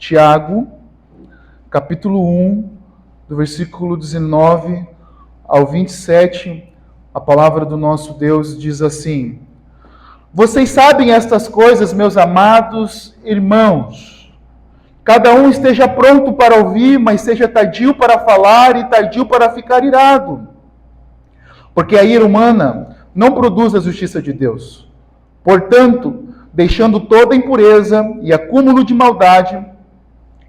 Tiago, capítulo 1, do versículo 19 ao 27, a palavra do nosso Deus diz assim: Vocês sabem estas coisas, meus amados irmãos. Cada um esteja pronto para ouvir, mas seja tardio para falar e tardio para ficar irado. Porque a ira humana não produz a justiça de Deus. Portanto, deixando toda impureza e acúmulo de maldade,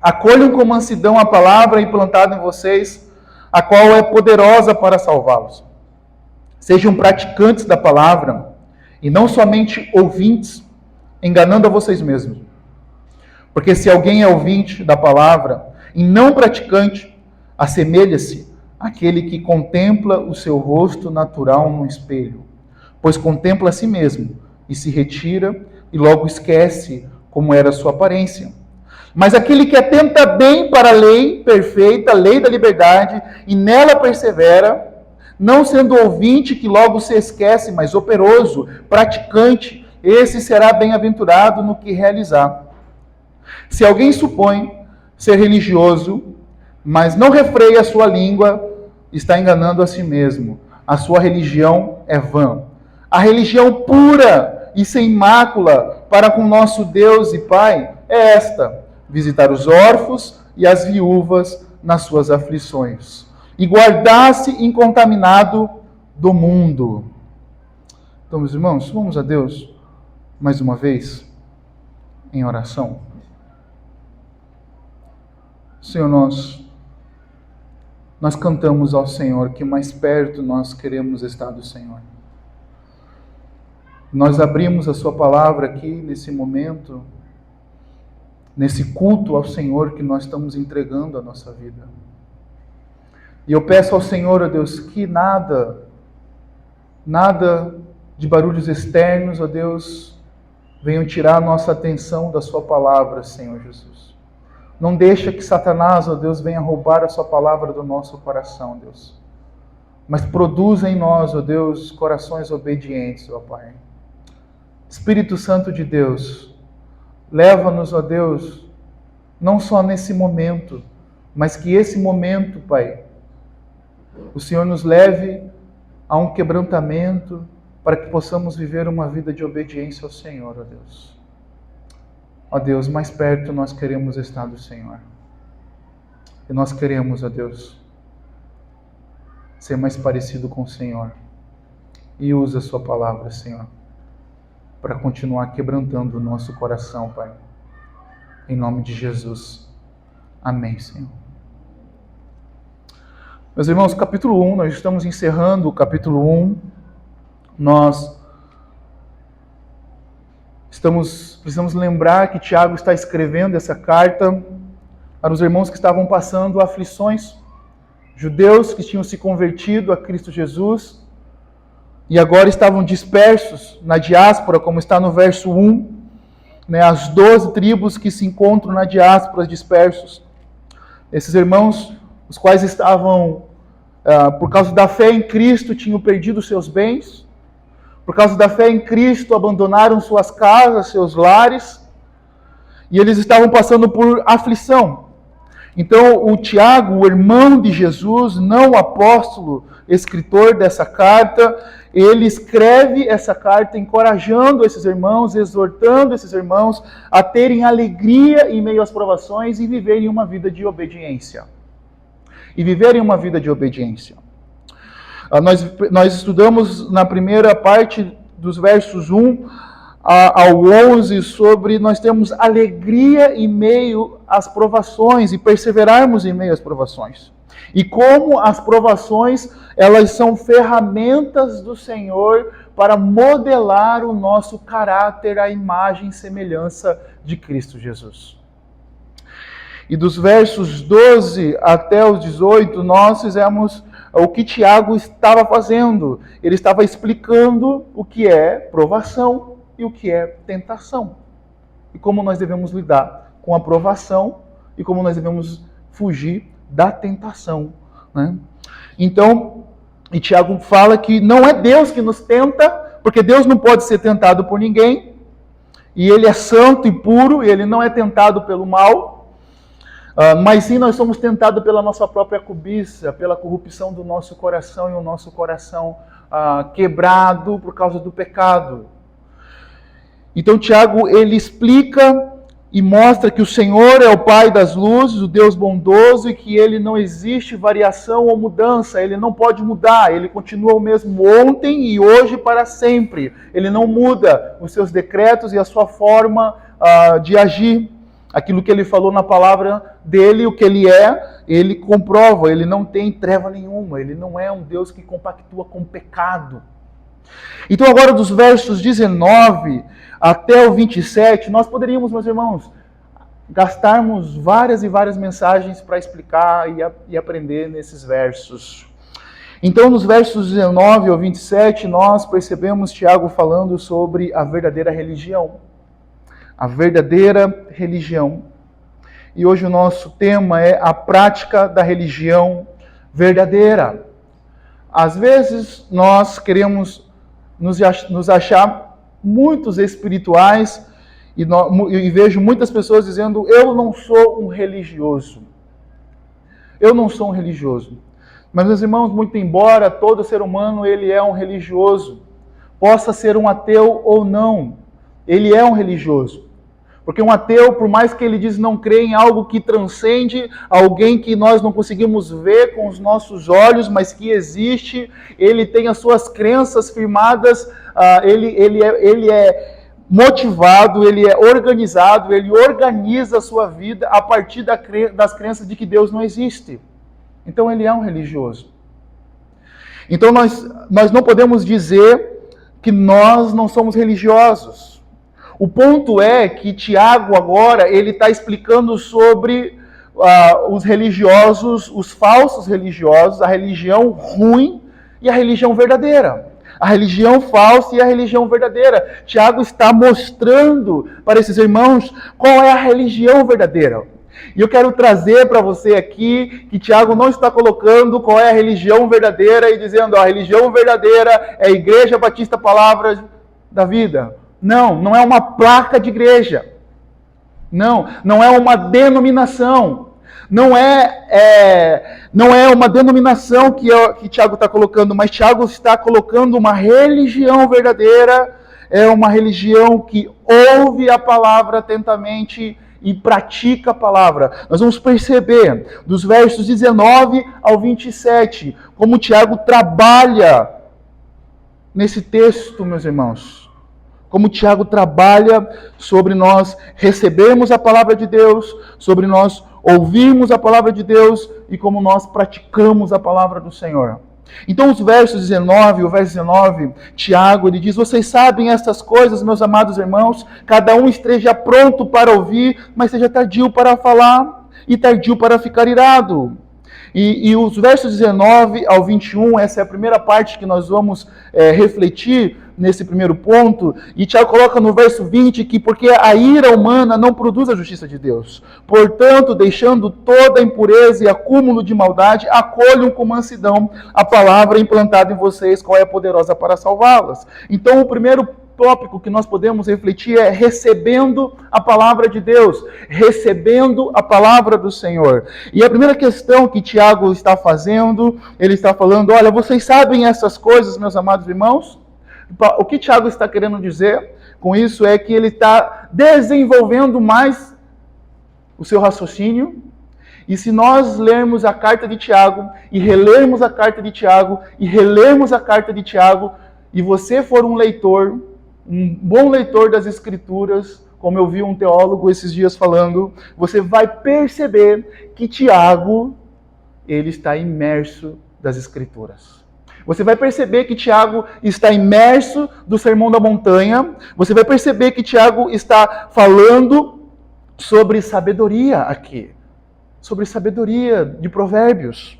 acolham com mansidão a palavra implantada em vocês, a qual é poderosa para salvá-los. Sejam praticantes da palavra e não somente ouvintes, enganando a vocês mesmos. Porque se alguém é ouvinte da palavra e não praticante, assemelha-se àquele que contempla o seu rosto natural no espelho, pois contempla a si mesmo e se retira e logo esquece como era a sua aparência. Mas aquele que atenta bem para a lei perfeita, a lei da liberdade, e nela persevera, não sendo ouvinte que logo se esquece, mas operoso, praticante, esse será bem-aventurado no que realizar. Se alguém supõe ser religioso, mas não refreia a sua língua, está enganando a si mesmo. A sua religião é vã. A religião pura e sem mácula para com nosso Deus e Pai é esta: visitar os órfãos e as viúvas nas suas aflições, e guardar-se incontaminado do mundo. Então, meus irmãos, vamos a Deus mais uma vez em oração. Senhor, nós cantamos ao Senhor que mais perto nós queremos estar do Senhor. Nós abrimos a sua palavra aqui nesse momento, nesse culto ao Senhor que nós estamos entregando a nossa vida. E eu peço ao Senhor, ó Deus, que nada de barulhos externos, ó Deus, venham tirar a nossa atenção da sua palavra, Senhor Jesus. Não deixa que Satanás, ó Deus, venha roubar a sua palavra do nosso coração, Deus. Mas produza em nós, ó Deus, corações obedientes, ó Pai. Espírito Santo de Deus, leva-nos, ó Deus, não só nesse momento, mas que esse momento, Pai, o Senhor nos leve a um quebrantamento para que possamos viver uma vida de obediência ao Senhor, ó Deus. Ó Deus, mais perto nós queremos estar do Senhor. E nós queremos, ó Deus, ser mais parecido com o Senhor. E usa a sua palavra, Senhor, para continuar quebrantando o nosso coração, Pai. Em nome de Jesus. Amém, Senhor. Meus irmãos, capítulo 1, nós estamos encerrando o capítulo 1. Nós precisamos lembrar que Tiago está escrevendo essa carta para os irmãos que estavam passando aflições, judeus que tinham se convertido a Cristo Jesus e agora estavam dispersos na diáspora, como está no verso 1, as 12 tribos que se encontram na diáspora dispersos. Esses irmãos, os quais estavam, por causa da fé em Cristo, tinham perdido seus bens, por causa da fé em Cristo, abandonaram suas casas, seus lares, e eles estavam passando por aflição. Então, o Tiago, o irmão de Jesus, não o apóstolo, escritor dessa carta, ele escreve essa carta encorajando esses irmãos, exortando esses irmãos a terem alegria em meio às provações e viverem uma vida de obediência. Nós estudamos na primeira parte dos versos 1 ao 11 sobre nós termos alegria em meio às provações e perseverarmos em meio às provações. E como as provações, elas são ferramentas do Senhor para modelar o nosso caráter à imagem e semelhança de Cristo Jesus. E dos versos 12 até os 18, nós fizemos o que Tiago estava fazendo. Ele estava explicando o que é provação e o que é tentação. E como nós devemos lidar com a provação e como nós devemos fugir da tentação. Então, e Tiago fala que não é Deus que nos tenta, porque Deus não pode ser tentado por ninguém, e Ele é santo e puro, e Ele não é tentado pelo mal. Mas sim nós somos tentados pela nossa própria cobiça, pela corrupção do nosso coração e o nosso coração quebrado por causa do pecado. Então Tiago, ele explica e mostra que o Senhor é o Pai das luzes, o Deus bondoso, e que ele não existe variação ou mudança, ele não pode mudar, ele continua o mesmo ontem e hoje para sempre. Ele não muda os seus decretos e a sua forma de agir. Aquilo que ele falou na palavra dele, o que ele é, ele comprova, ele não tem treva nenhuma, ele não é um Deus que compactua com o pecado. Então agora dos versos 19 até o 27, nós poderíamos, meus irmãos, gastarmos várias e várias mensagens para explicar e aprender nesses versos. Então nos versos 19 ao 27, nós percebemos Tiago falando sobre a verdadeira religião. A verdadeira religião. E hoje o nosso tema é a prática da religião verdadeira. Às vezes nós queremos nos achar muitos espirituais e vejo muitas pessoas dizendo: eu não sou um religioso. Eu não sou um religioso. Mas, meus irmãos, muito embora todo ser humano ele é um religioso, possa ser um ateu ou não, ele é um religioso. Porque um ateu, por mais que ele diz não crer em algo que transcende, alguém que nós não conseguimos ver com os nossos olhos, mas que existe, ele tem as suas crenças firmadas, ele é motivado, ele é organizado, ele organiza a sua vida a partir das crenças de que Deus não existe. Então ele é um religioso. Então nós não podemos dizer que nós não somos religiosos. O ponto é que Tiago agora, ele está explicando sobre os religiosos, os falsos religiosos, a religião ruim e a religião verdadeira. A religião falsa e a religião verdadeira. Tiago está mostrando para esses irmãos qual é a religião verdadeira. E eu quero trazer para você aqui que Tiago não está colocando qual é a religião verdadeira e dizendo a religião verdadeira é a Igreja Batista Palavra da Vida. Não é uma placa de igreja. Não é uma denominação. Não é uma denominação que Tiago está colocando, mas Tiago está colocando uma religião verdadeira, é uma religião que ouve a palavra atentamente e pratica a palavra. Nós vamos perceber dos versos 19 ao 27 como Tiago trabalha nesse texto, meus irmãos. Como Tiago trabalha sobre nós recebermos a palavra de Deus, sobre nós ouvirmos a palavra de Deus e como nós praticamos a palavra do Senhor. Então o verso 19, Tiago, ele diz: vocês sabem estas coisas, meus amados irmãos, cada um esteja pronto para ouvir, mas seja tardio para falar e tardio para ficar irado. E os versos 19 ao 21, essa é a primeira parte que nós vamos refletir nesse primeiro ponto, e Tiago coloca no verso 20 que porque a ira humana não produz a justiça de Deus. Portanto, deixando toda a impureza e acúmulo de maldade, acolham com mansidão a palavra implantada em vocês, qual é poderosa para salvá-las. Então, o primeiro tópico que nós podemos refletir é recebendo a palavra de Deus, recebendo a palavra do Senhor. E a primeira questão que Tiago está fazendo, ele está falando: olha, vocês sabem essas coisas, meus amados irmãos? O que Tiago está querendo dizer com isso é que ele está desenvolvendo mais o seu raciocínio. E se nós lermos a carta de Tiago, e relermos a carta de Tiago, e relermos a carta de Tiago, e você for um leitor, um bom leitor das Escrituras, como eu vi um teólogo esses dias falando, você vai perceber que Tiago, ele está imerso das Escrituras. Você vai perceber que Tiago está imerso do Sermão da Montanha. Você vai perceber que Tiago está falando sobre sabedoria aqui. Sobre sabedoria de Provérbios.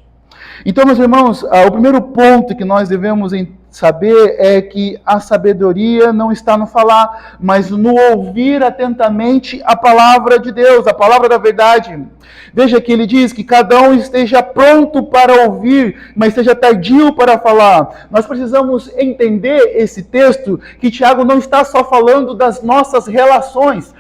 Então, meus irmãos, o primeiro ponto que nós devemos saber é que a sabedoria não está no falar, mas no ouvir atentamente a palavra de Deus, a palavra da verdade. Veja que ele diz que cada um esteja pronto para ouvir, mas seja tardio para falar. Nós precisamos entender esse texto, que Tiago não está só falando das nossas relações,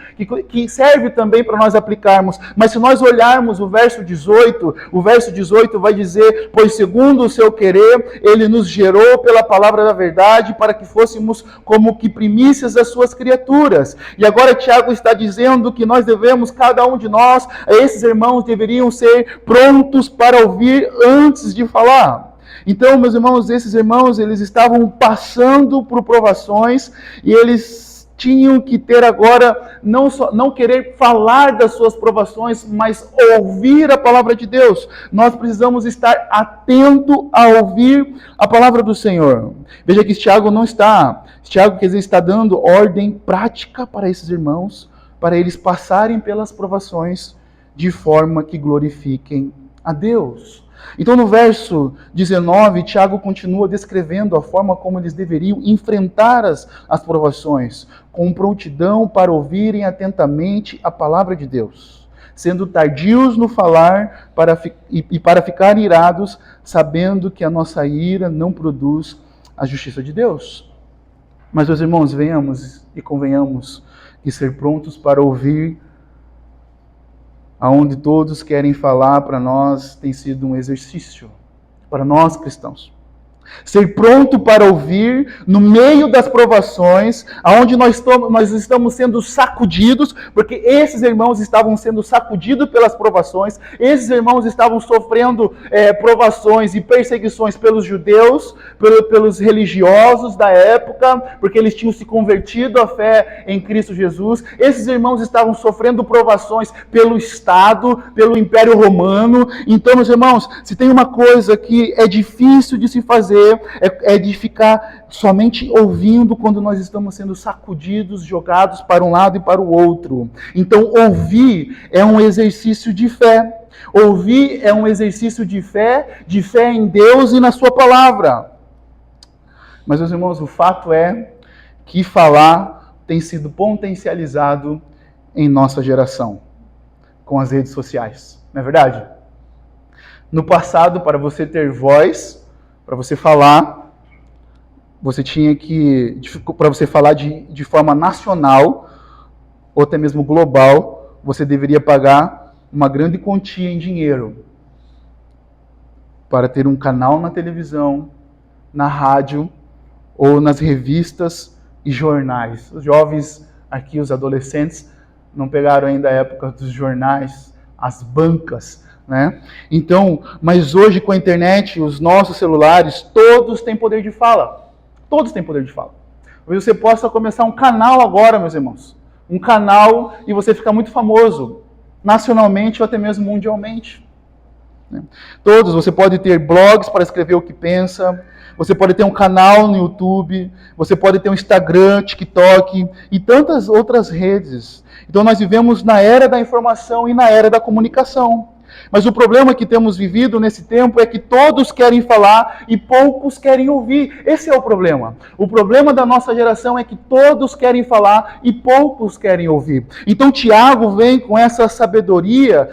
que serve também para nós aplicarmos. Mas se nós olharmos o verso 18 vai dizer: pois segundo o seu querer, ele nos gerou pela palavra da verdade, para que fôssemos como que primícias das suas criaturas. E agora Tiago está dizendo que nós devemos, cada um de nós, esses irmãos deveriam ser prontos para ouvir antes de falar. Então, meus irmãos, esses irmãos, eles estavam passando por provações e eles tinham que ter agora, não querer falar das suas provações, mas ouvir a palavra de Deus. Nós precisamos estar atento a ouvir a palavra do Senhor. Veja que Tiago quer dizer, está dando ordem prática para esses irmãos, para eles passarem pelas provações de forma que glorifiquem a Deus. Então, no verso 19, Tiago continua descrevendo a forma como eles deveriam enfrentar as provações, com prontidão para ouvirem atentamente a palavra de Deus, sendo tardios no falar e para ficar irados, sabendo que a nossa ira não produz a justiça de Deus. Mas, meus irmãos, venhamos e convenhamos que ser prontos para ouvir aonde todos querem falar, para nós tem sido um exercício, para nós cristãos. Ser pronto para ouvir no meio das provações, aonde nós estamos sendo sacudidos, porque esses irmãos estavam sendo sacudidos pelas provações, esses irmãos estavam sofrendo provações e perseguições pelos judeus, pelos religiosos da época, porque eles tinham se convertido à fé em Cristo Jesus. Esses irmãos estavam sofrendo provações pelo Estado, pelo Império Romano. Então, meus irmãos, se tem uma coisa que é difícil de se fazer, é de ficar somente ouvindo quando nós estamos sendo sacudidos, jogados para um lado e para o outro. Então, ouvir é um exercício de fé. Ouvir é um exercício de fé em Deus e na sua palavra. Mas, meus irmãos, o fato é que falar tem sido potencializado em nossa geração, com as redes sociais. Não é verdade? No passado, para você ter voz, para você falar, você tinha que, para você falar de forma nacional, ou até mesmo global, você deveria pagar uma grande quantia em dinheiro para ter um canal na televisão, na rádio, ou nas revistas e jornais. Os jovens aqui, os adolescentes, não pegaram ainda a época dos jornais, as bancas, né? Então, mas hoje com a internet, os nossos celulares, todos têm poder de fala. Todos têm poder de fala. Talvez você possa começar um canal agora, meus irmãos. Um canal e você fica muito famoso, nacionalmente ou até mesmo mundialmente. Todos, você pode ter blogs para escrever o que pensa, você pode ter um canal no YouTube, você pode ter um Instagram, TikTok e tantas outras redes. Então nós vivemos na era da informação e na era da comunicação. Mas o problema que temos vivido nesse tempo é que todos querem falar e poucos querem ouvir. Esse é o problema. O problema da nossa geração é que todos querem falar e poucos querem ouvir. Então Tiago vem com essa sabedoria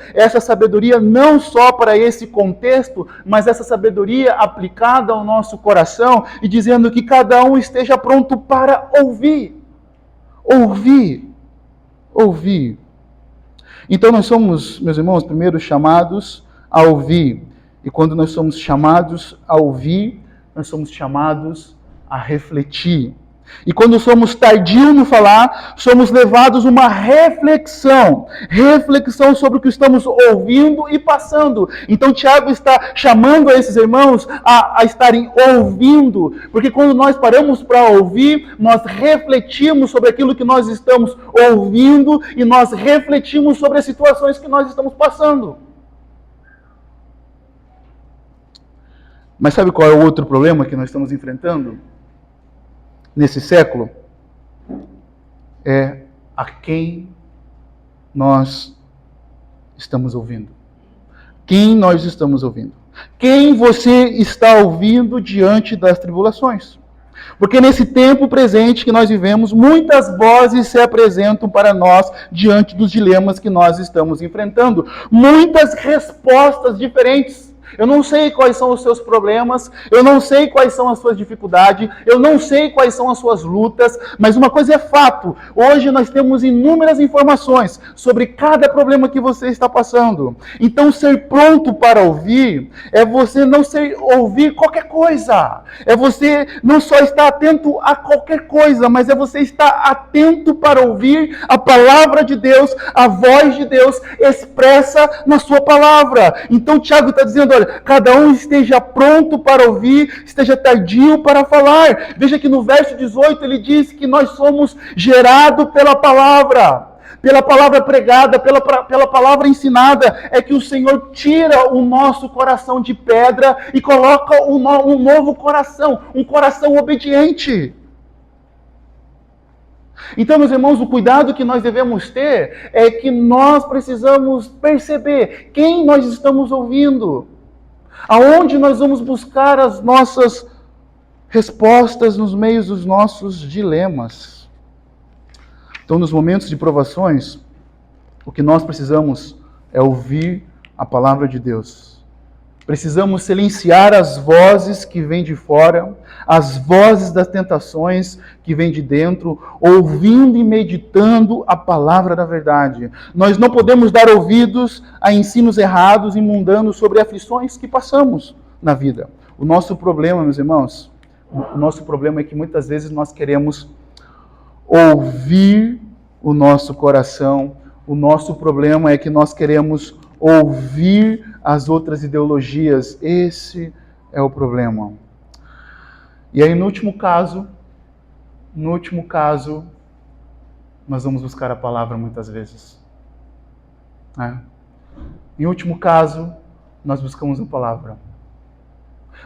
não só para esse contexto, mas essa sabedoria aplicada ao nosso coração e dizendo que cada um esteja pronto para ouvir. Ouvir. Então nós somos, meus irmãos, primeiro chamados a ouvir. E quando nós somos chamados a ouvir, nós somos chamados a refletir. E quando somos tardios no falar, somos levados a uma reflexão sobre o que estamos ouvindo e passando. Então Tiago está chamando esses irmãos a estarem ouvindo, porque quando nós paramos para ouvir, nós refletimos sobre aquilo que nós estamos ouvindo e nós refletimos sobre as situações que nós estamos passando. Mas sabe qual é o outro problema que nós estamos enfrentando nesse século? É a quem nós estamos ouvindo. Quem nós estamos ouvindo? Quem você está ouvindo diante das tribulações? Porque nesse tempo presente que nós vivemos, muitas vozes se apresentam para nós diante dos dilemas que nós estamos enfrentando. Muitas respostas diferentes. Eu não sei quais são os seus problemas, eu não sei quais são as suas dificuldades, eu não sei quais são as suas lutas, mas uma coisa é fato, hoje nós temos inúmeras informações sobre cada problema que você está passando. Então ser pronto para ouvir é você não ouvir qualquer coisa, é você não só estar atento a qualquer coisa, mas é você estar atento para ouvir a palavra de Deus, a voz de Deus expressa na sua palavra. Então Tiago está dizendo, olha, cada um esteja pronto para ouvir, esteja tardio para falar. Veja que no verso 18 ele diz que nós somos gerados pela palavra pregada, pela palavra ensinada, é que o Senhor tira o nosso coração de pedra e coloca um novo coração, um coração obediente. Então, meus irmãos, o cuidado que nós devemos ter é que nós precisamos perceber quem nós estamos ouvindo, aonde nós vamos buscar as nossas respostas nos meios dos nossos dilemas. Então, nos momentos de provações, o que nós precisamos é ouvir a palavra de Deus. Precisamos silenciar as vozes que vêm de fora, as vozes das tentações que vêm de dentro, ouvindo e meditando a palavra da verdade. Nós não podemos dar ouvidos a ensinos errados e mundanos sobre aflições que passamos na vida. O nosso problema, meus irmãos, o nosso problema é que muitas vezes nós queremos ouvir o nosso coração. O nosso problema é que nós queremos ouvir as outras ideologias. Esse é o problema. E aí, no último caso, nós vamos buscar a palavra muitas vezes. Em último caso, nós buscamos a palavra.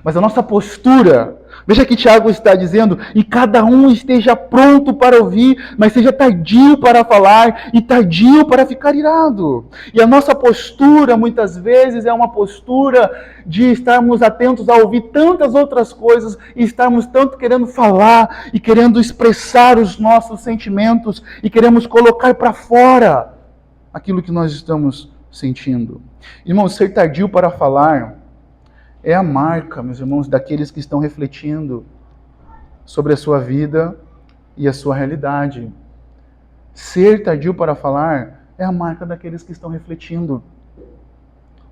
Mas a nossa postura, veja que Tiago está dizendo, e cada um esteja pronto para ouvir, mas seja tardio para falar e tardio para ficar irado. E a nossa postura, muitas vezes, é uma postura de estarmos atentos a ouvir tantas outras coisas e estarmos tanto querendo falar e querendo expressar os nossos sentimentos e queremos colocar para fora aquilo que nós estamos sentindo. Irmãos, ser tardio para falar é a marca, meus irmãos, daqueles que estão refletindo sobre a sua vida e a sua realidade. Ser tardio para falar é a marca daqueles que estão refletindo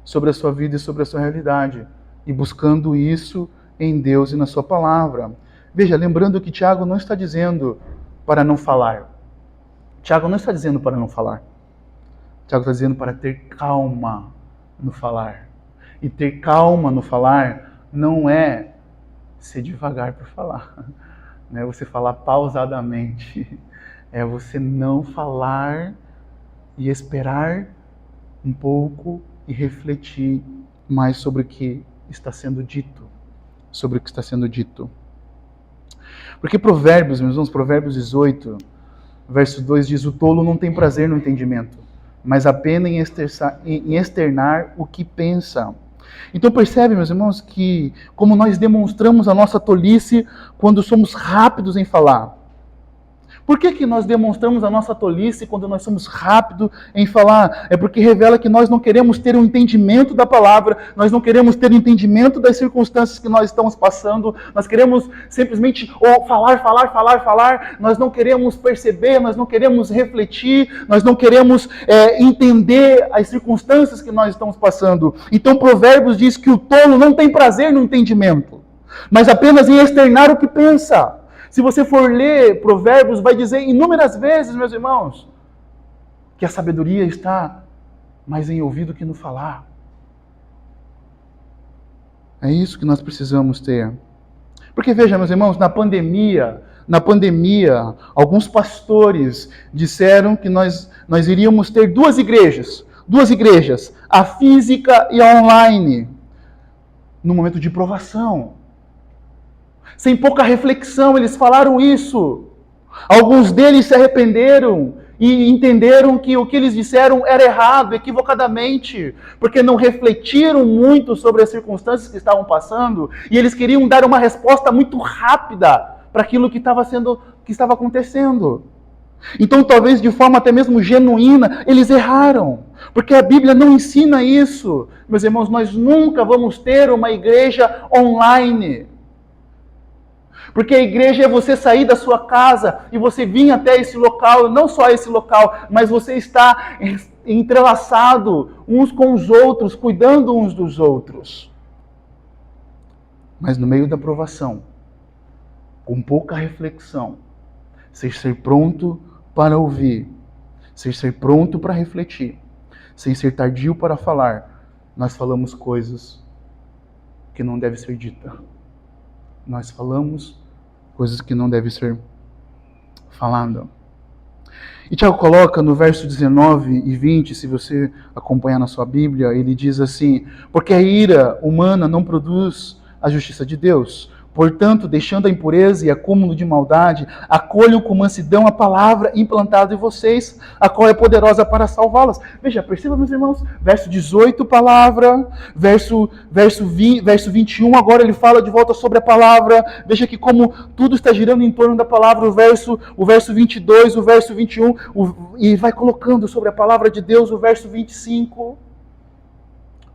sobre a sua vida e sobre a sua realidade e buscando isso em Deus e na sua palavra. Veja, lembrando que Tiago não está dizendo para não falar. Tiago não está dizendo para não falar. Tiago está dizendo para ter calma no falar. E ter calma no falar não é ser devagar para falar. Não é você falar pausadamente. É você não falar e esperar um pouco e refletir mais sobre o que está sendo dito. Sobre o que está sendo dito. Porque Provérbios, meus irmãos, Provérbios 18, verso 2 diz: o tolo não tem prazer no entendimento, mas apenas em externar o que pensa. Então percebe, meus irmãos, que como nós demonstramos a nossa tolice quando somos rápidos em falar. Por que nós demonstramos a nossa tolice quando nós somos rápidos em falar? É porque revela que nós não queremos ter um entendimento da palavra, nós não queremos ter um entendimento das circunstâncias que nós estamos passando, nós queremos simplesmente falar, nós não queremos perceber, nós não queremos refletir, nós não queremos entender as circunstâncias que nós estamos passando. Então Provérbios diz que o tolo não tem prazer no entendimento, mas apenas em externar o que pensa. Se você for ler Provérbios, vai dizer inúmeras vezes, meus irmãos, que a sabedoria está mais em ouvir do que no falar. É isso que nós precisamos ter. Porque veja, meus irmãos, na pandemia, alguns pastores disseram que nós iríamos ter duas igrejas, a física e a online, no momento de provação. Sem pouca reflexão, eles falaram isso. Alguns deles se arrependeram e entenderam que o que eles disseram era errado, equivocadamente, porque não refletiram muito sobre as circunstâncias que estavam passando e eles queriam dar uma resposta muito rápida para aquilo que estava acontecendo. Então, talvez de forma até mesmo genuína, eles erraram. Porque a Bíblia não ensina isso. Meus irmãos, nós nunca vamos ter uma igreja online. Porque a igreja é você sair da sua casa e você vir até esse local, não só esse local, mas você está entrelaçado uns com os outros, cuidando uns dos outros. Mas no meio da provação, com pouca reflexão, sem ser pronto para ouvir, sem ser pronto para refletir, sem ser tardio para falar, nós falamos coisas que não devem ser ditas. Nós falamos coisas que não devem ser faladas. E Tiago coloca no verso 19 e 20, se você acompanhar na sua Bíblia, ele diz assim: porque a ira humana não produz a justiça de Deus. Portanto, deixando a impureza e acúmulo de maldade, acolham com mansidão a palavra implantada em vocês, a qual é poderosa para salvá-las. Veja, perceba, meus irmãos, verso 18, palavra, verso 21, agora ele fala de volta sobre a palavra. Veja que como tudo está girando em torno da palavra, o verso 22, o verso 21, e vai colocando sobre a palavra de Deus o verso 25.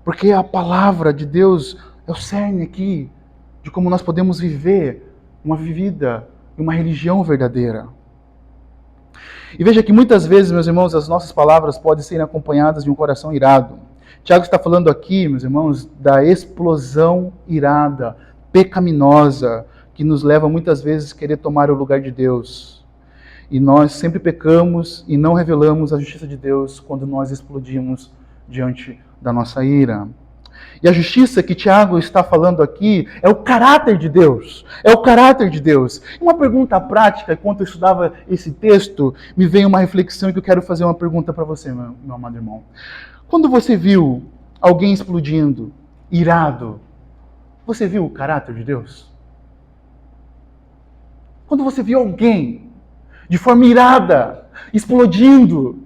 Porque a palavra de Deus é o cerne aqui, de como nós podemos viver uma vida, uma religião verdadeira. E veja que muitas vezes, meus irmãos, as nossas palavras podem ser acompanhadas de um coração irado. Tiago está falando aqui, meus irmãos, da explosão irada, pecaminosa, que nos leva muitas vezes a querer tomar o lugar de Deus. E nós sempre pecamos e não revelamos a justiça de Deus quando nós explodimos diante da nossa ira. E a justiça que Tiago está falando aqui é o caráter de Deus. É o caráter de Deus. E uma pergunta prática, enquanto eu estudava esse texto, me veio uma reflexão que eu quero fazer uma pergunta para você, meu amado irmão. Quando você viu alguém explodindo, irado, você viu o caráter de Deus? Quando você viu alguém de forma irada, explodindo,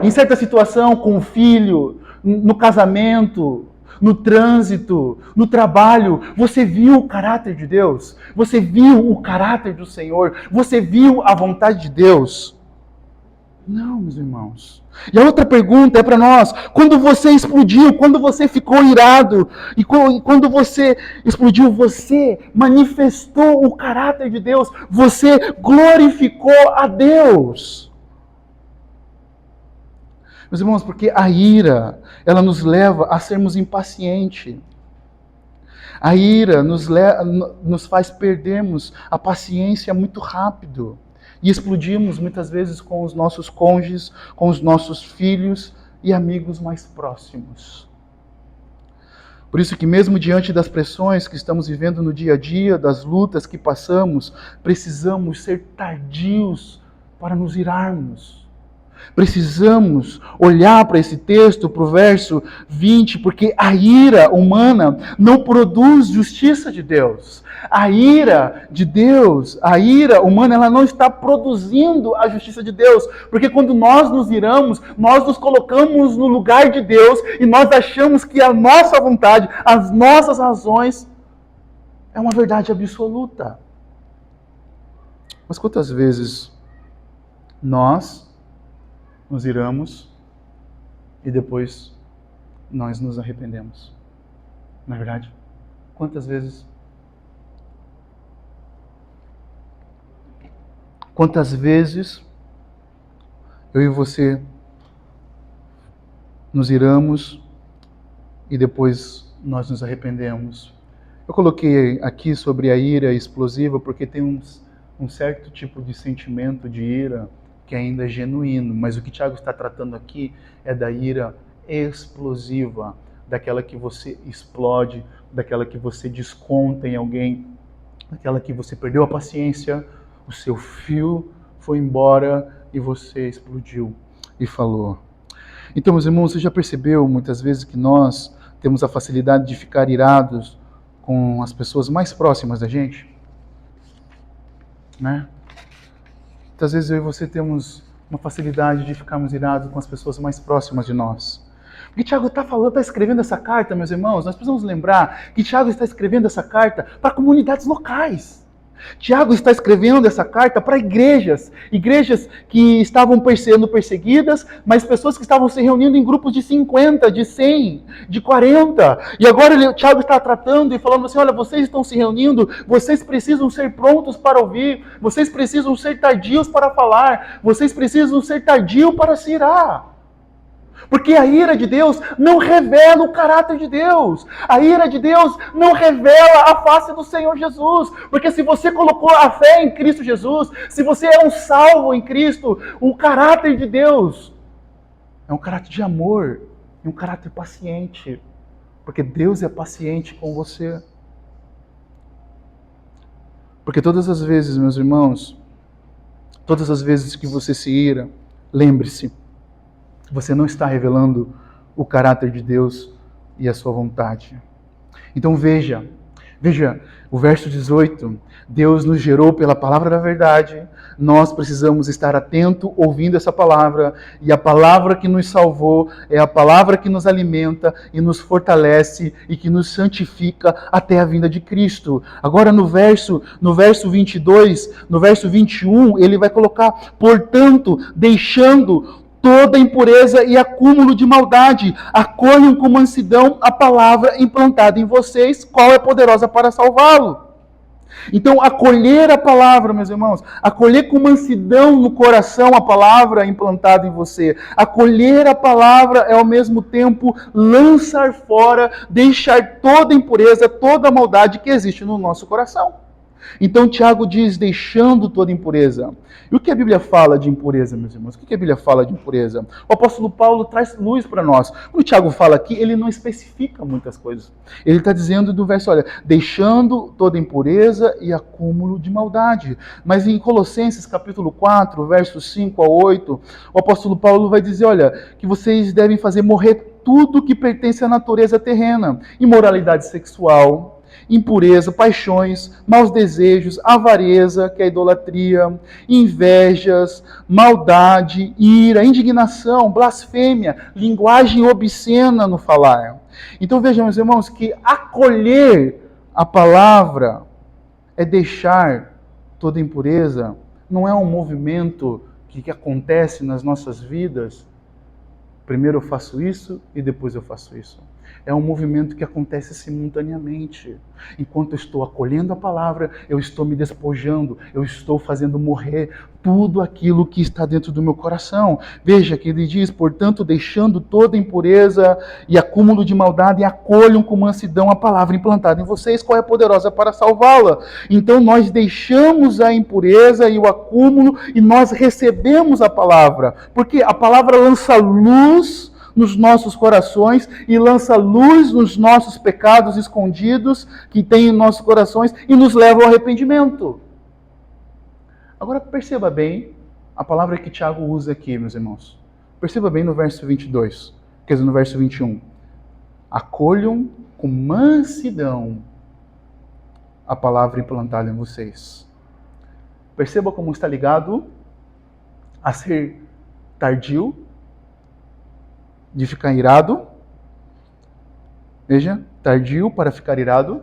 em certa situação, com o filho, no casamento, no trânsito, no trabalho, você viu o caráter de Deus? Você viu o caráter do Senhor? Você viu a vontade de Deus? Não, meus irmãos. E a outra pergunta é para nós: quando você explodiu, quando você ficou irado, e quando você explodiu, você manifestou o caráter de Deus, você glorificou a Deus. Meus irmãos, porque a ira, ela nos leva a sermos impacientes. A ira nos faz perdermos a paciência muito rápido. E explodimos muitas vezes com os nossos cônjuges, com os nossos filhos e amigos mais próximos. Por isso que mesmo diante das pressões que estamos vivendo no dia a dia, das lutas que passamos, precisamos ser tardios para nos irarmos. Precisamos olhar para esse texto, para o verso 20, porque a ira humana não produz justiça de Deus. A ira de Deus, a ira humana, ela não está produzindo a justiça de Deus. Porque quando nós nos iramos, nós nos colocamos no lugar de Deus e nós achamos que a nossa vontade, as nossas razões, é uma verdade absoluta. Mas quantas vezes nós nos iramos e depois nós nos arrependemos? Não é verdade? Quantas vezes eu e você nos iramos e depois nós nos arrependemos? Eu coloquei aqui sobre a ira explosiva porque tem um certo tipo de sentimento de ira que ainda é genuíno, mas o que Tiago está tratando aqui é da ira explosiva, daquela que você explode, daquela que você desconta em alguém, daquela que você perdeu a paciência, o seu fio foi embora e você explodiu e falou. Então, meus irmãos, você já percebeu muitas vezes que nós temos a facilidade de ficar irados com as pessoas mais próximas da gente? Né? Muitas vezes eu e você temos uma facilidade de ficarmos irados com as pessoas mais próximas de nós. Porque Tiago está escrevendo essa carta, meus irmãos, nós precisamos lembrar que Tiago está escrevendo essa carta para comunidades locais. Tiago está escrevendo essa carta para igrejas que estavam sendo perseguidas, mas pessoas que estavam se reunindo em grupos de 50, de 100, de 40. E agora Tiago está tratando e falando assim, olha, vocês estão se reunindo, vocês precisam ser prontos para ouvir, vocês precisam ser tardios para falar, vocês precisam ser tardios para se irar. Porque a ira de Deus não revela o caráter de Deus. A ira de Deus não revela a face do Senhor Jesus. Porque se você colocou a fé em Cristo Jesus, se você é um salvo em Cristo, o caráter de Deus é um caráter de amor e um caráter paciente. Porque Deus é paciente com você. Porque todas as vezes, meus irmãos, todas as vezes que você se ira, lembre-se, você não está revelando o caráter de Deus e a sua vontade. Então veja o verso 18. Deus nos gerou pela palavra da verdade. Nós precisamos estar atento ouvindo essa palavra. E a palavra que nos salvou é a palavra que nos alimenta e nos fortalece e que nos santifica até a vinda de Cristo. Agora no verso 22, no verso 21, ele vai colocar, portanto, deixando toda impureza e acúmulo de maldade, acolham com mansidão a palavra implantada em vocês, qual é poderosa para salvá-lo. Então, acolher a palavra, meus irmãos, acolher com mansidão no coração a palavra implantada em você, acolher a palavra é ao mesmo tempo lançar fora, deixar toda impureza, toda maldade que existe no nosso coração. Então Tiago diz, deixando toda impureza. E o que a Bíblia fala de impureza, meus irmãos? O que a Bíblia fala de impureza? O apóstolo Paulo traz luz para nós. Quando o Tiago fala aqui, ele não especifica muitas coisas. Ele está dizendo do verso, olha, deixando toda impureza e acúmulo de maldade. Mas em Colossenses capítulo 4, versos 5 a 8, o apóstolo Paulo vai dizer, olha, que vocês devem fazer morrer tudo que pertence à natureza terrena. Imoralidade sexual, impureza, paixões, maus desejos, avareza, que é a idolatria, invejas, maldade, ira, indignação, blasfêmia, linguagem obscena no falar. Então vejam, meus irmãos, que acolher a palavra é deixar toda impureza, não é um movimento que acontece nas nossas vidas. Primeiro eu faço isso e depois eu faço isso. É um movimento que acontece simultaneamente. Enquanto eu estou acolhendo a palavra, eu estou me despojando, eu estou fazendo morrer tudo aquilo que está dentro do meu coração. Veja que ele diz, portanto, deixando toda impureza e acúmulo de maldade, acolham com mansidão a palavra implantada em vocês, qual é poderosa para salvá-la. Então nós deixamos a impureza e o acúmulo e nós recebemos a palavra, porque a palavra lança luz nos nossos corações e lança luz nos nossos pecados escondidos que tem em nossos corações e nos leva ao arrependimento. Agora perceba bem a palavra que Tiago usa aqui, meus irmãos. Perceba bem no verso 22, quer dizer, no verso 21. Acolham com mansidão a palavra implantada em vocês. Perceba como está ligado a ser tardio, de ficar irado. Veja, tardio para ficar irado.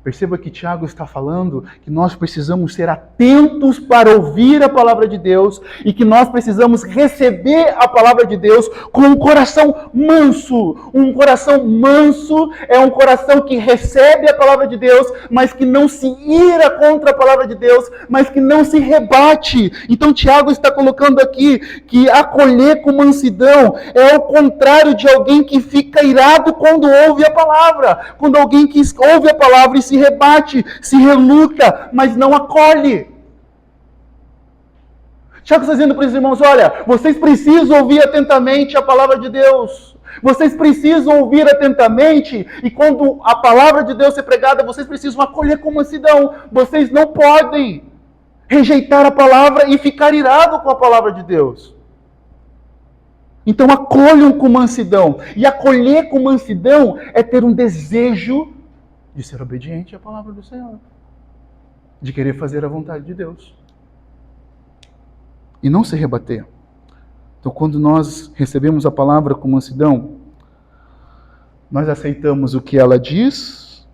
Perceba que Tiago está falando que nós precisamos ser atentos para ouvir a palavra de Deus e que nós precisamos receber a palavra de Deus com um coração manso. Um coração manso é um coração que recebe a palavra de Deus, mas que não se ira contra a palavra de Deus, mas que não se rebate. Então Tiago está colocando aqui que acolher com mansidão é o contrário de alguém que fica irado quando ouve a palavra. Quando alguém que ouve a palavra e se rebate, se reluta, mas não acolhe. Tiago está dizendo para os irmãos, olha, vocês precisam ouvir atentamente a palavra de Deus. Vocês precisam ouvir atentamente e quando a palavra de Deus é pregada, vocês precisam acolher com mansidão. Vocês não podem rejeitar a palavra e ficar irado com a palavra de Deus. Então acolham com mansidão. E acolher com mansidão é ter um desejo de ser obediente à palavra do Senhor. De querer fazer a vontade de Deus. E não se rebater. Então, quando nós recebemos a palavra com mansidão, nós aceitamos o que ela diz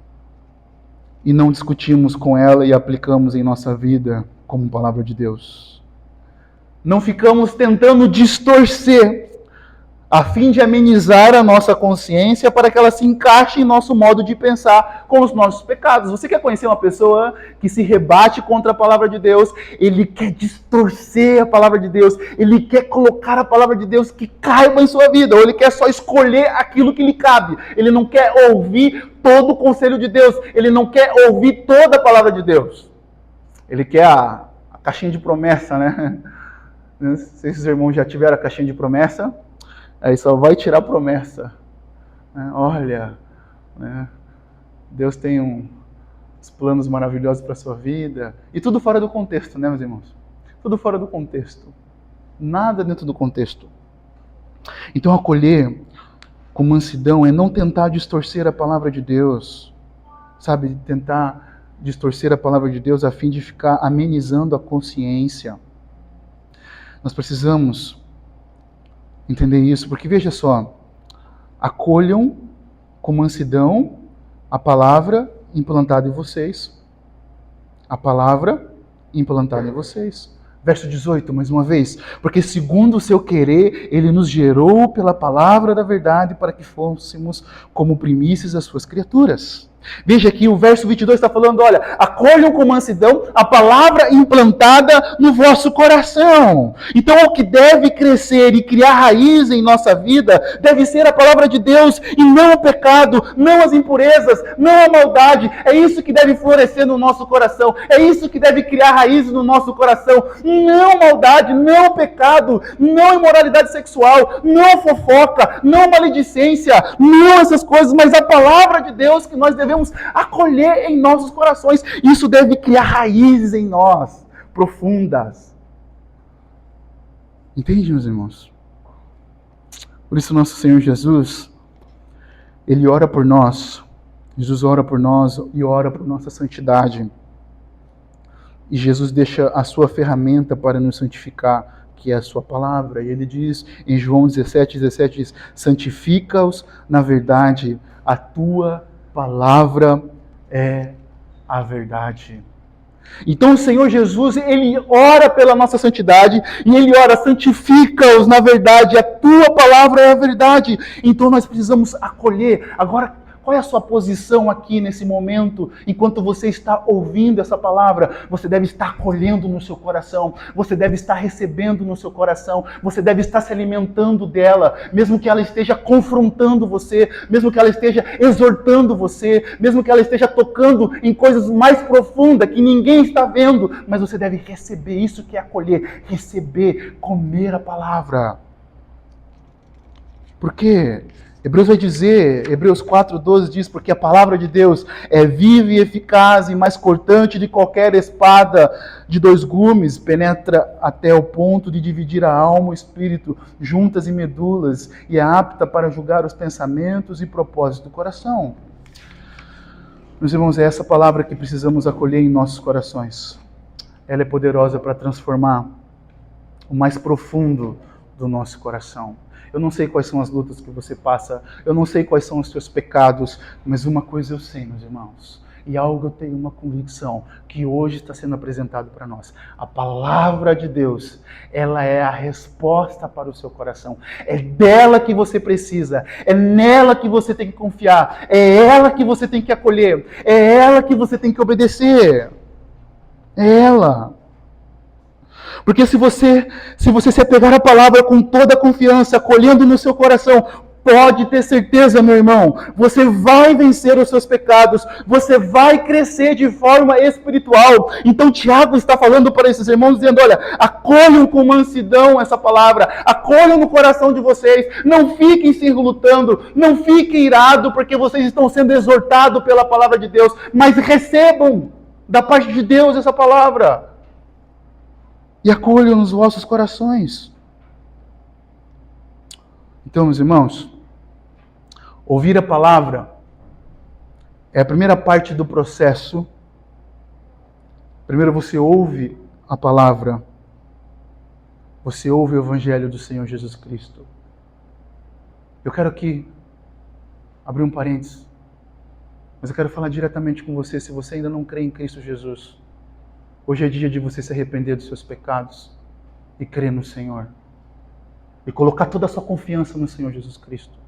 e não discutimos com ela e aplicamos em nossa vida como palavra de Deus. Não ficamos tentando distorcer a fim de amenizar a nossa consciência para que ela se encaixe em nosso modo de pensar com os nossos pecados. Você quer conhecer uma pessoa que se rebate contra a palavra de Deus? Ele quer distorcer a palavra de Deus, ele quer colocar a palavra de Deus que caiba em sua vida, ou ele quer só escolher aquilo que lhe cabe. Ele não quer ouvir todo o conselho de Deus, ele não quer ouvir toda a palavra de Deus. Ele quer a caixinha de promessa, né? Não sei se os irmãos já tiveram a caixinha de promessa. Aí só vai tirar a promessa. Olha, Deus tem uns planos maravilhosos para a sua vida. E tudo fora do contexto, né, meus irmãos? Tudo fora do contexto. Nada dentro do contexto. Então, acolher com mansidão é não tentar distorcer a palavra de Deus. Sabe, tentar distorcer a palavra de Deus a fim de ficar amenizando a consciência. Nós precisamos entender isso, porque veja só, acolham com mansidão a palavra implantada em vocês. A palavra implantada em vocês. Verso 18, mais uma vez. Porque segundo o seu querer, ele nos gerou pela palavra da verdade para que fôssemos como primícias das suas criaturas. Veja aqui, o verso 22 está falando, olha, acolham com mansidão a palavra implantada no vosso coração. Então, o que deve crescer e criar raiz em nossa vida deve ser a palavra de Deus e não o pecado, não as impurezas, não a maldade. É isso que deve florescer no nosso coração. É isso que deve criar raízes no nosso coração. Não maldade, não pecado, não imoralidade sexual, não fofoca, não maledicência, não essas coisas, mas a palavra de Deus que nós devemos acolher em nossos corações. Isso deve criar raízes em nós, profundas. Entende, meus irmãos? Por isso nosso Senhor Jesus, Ele ora por nós. Jesus ora por nós e ora por nossa santidade. E Jesus deixa a sua ferramenta para nos santificar, que é a sua palavra. E Ele diz em João 17:17, diz, santifica-os na verdade, a tua palavra é a verdade. Então o Senhor Jesus, Ele ora pela nossa santidade e Ele ora, santifica-os na verdade, a tua palavra é a verdade. Então nós precisamos acolher. Agora, qual é a sua posição aqui nesse momento? Enquanto você está ouvindo essa palavra, você deve estar acolhendo no seu coração, você deve estar recebendo no seu coração, você deve estar se alimentando dela, mesmo que ela esteja confrontando você, mesmo que ela esteja exortando você, mesmo que ela esteja tocando em coisas mais profundas que ninguém está vendo, mas você deve receber isso que é acolher, receber, comer a palavra. Por quê? Hebreus vai dizer, Hebreus 4:12 diz, porque a palavra de Deus é viva e eficaz e mais cortante de qualquer espada de 2 gumes, penetra até o ponto de dividir a alma e o espírito, juntas e medulas, e é apta para julgar os pensamentos e propósitos do coração. Meus irmãos, é essa palavra que precisamos acolher em nossos corações. Ela é poderosa para transformar o mais profundo do nosso coração. Eu não sei quais são as lutas que você passa, eu não sei quais são os seus pecados, mas uma coisa eu sei, meus irmãos, e algo eu tenho uma convicção, que hoje está sendo apresentado para nós. A palavra de Deus, ela é a resposta para o seu coração. É dela que você precisa, é nela que você tem que confiar, é ela que você tem que acolher, é ela que você tem que obedecer. É ela. Porque se você se apegar à palavra com toda a confiança, acolhendo no seu coração, pode ter certeza, meu irmão, você vai vencer os seus pecados, você vai crescer de forma espiritual. Então Tiago está falando para esses irmãos, dizendo, olha, acolham com mansidão essa palavra, acolham no coração de vocês, não fiquem se relutando, não fiquem irados, porque vocês estão sendo exortados pela palavra de Deus, mas recebam da parte de Deus essa palavra. E acolham nos vossos corações. Então, meus irmãos, ouvir a palavra é a primeira parte do processo. Primeiro você ouve a palavra. Você ouve o Evangelho do Senhor Jesus Cristo. Eu quero aqui abrir um parênteses. Mas eu quero falar diretamente com você, se você ainda não crê em Cristo Jesus. Hoje é dia de você se arrepender dos seus pecados e crer no Senhor. E colocar toda a sua confiança no Senhor Jesus Cristo.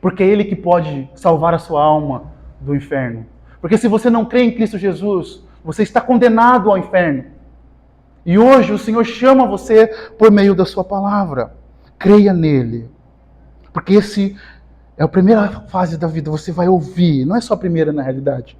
Porque é Ele que pode salvar a sua alma do inferno. Porque se você não crê em Cristo Jesus, você está condenado ao inferno. E hoje o Senhor chama você por meio da sua palavra. Creia nele. Porque esse é a primeira fase da vida. Você vai ouvir. Não é só a primeira na realidade.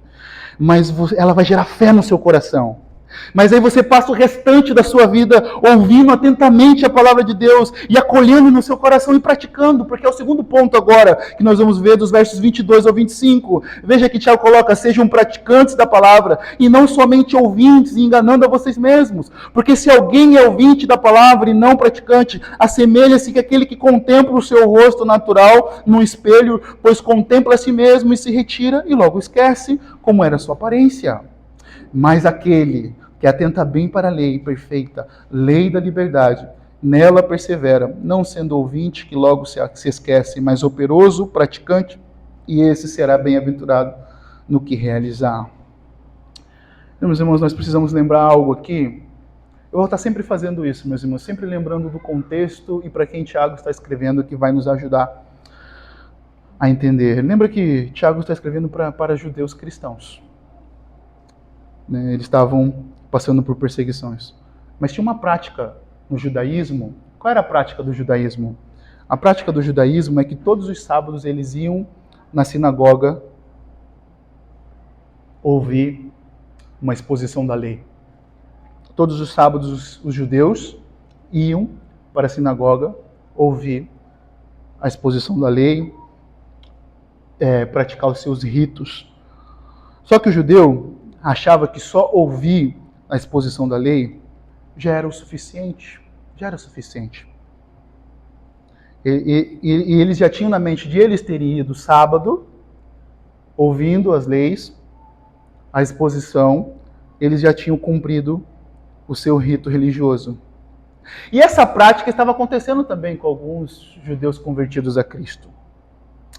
Mas ela vai gerar fé no seu coração. Mas aí você passa o restante da sua vida ouvindo atentamente a palavra de Deus e acolhendo no seu coração e praticando, porque é o segundo ponto agora que nós vamos ver dos versos 22 ao 25. Veja que Tiago coloca: sejam praticantes da palavra e não somente ouvintes e enganando a vocês mesmos. Porque se alguém é ouvinte da palavra e não praticante, assemelha-se que aquele que contempla o seu rosto natural no espelho, pois contempla a si mesmo e se retira e logo esquece como era a sua aparência. Mas aquele que atenta bem para a lei perfeita, lei da liberdade, nela persevera, não sendo ouvinte que logo se esquece, mas operoso, praticante, e esse será bem-aventurado no que realizar. Meus irmãos, nós precisamos lembrar algo aqui. Eu vou estar sempre fazendo isso, meus irmãos, sempre lembrando do contexto e para quem Tiago está escrevendo, que vai nos ajudar a entender. Lembra que Tiago está escrevendo para judeus cristãos. Eles estavam passando por perseguições. Mas tinha uma prática no judaísmo. Qual era a prática do judaísmo? A prática do judaísmo é que todos os sábados eles iam na sinagoga ouvir uma exposição da lei. Todos os sábados os judeus iam para a sinagoga ouvir a exposição da lei, praticar os seus ritos. Só que o judeu achava que só ouvir a exposição da lei já era o suficiente. Já era suficiente. E eles já tinham na mente de eles terem ido sábado, ouvindo as leis, a exposição, eles já tinham cumprido o seu rito religioso. E essa prática estava acontecendo também com alguns judeus convertidos a Cristo.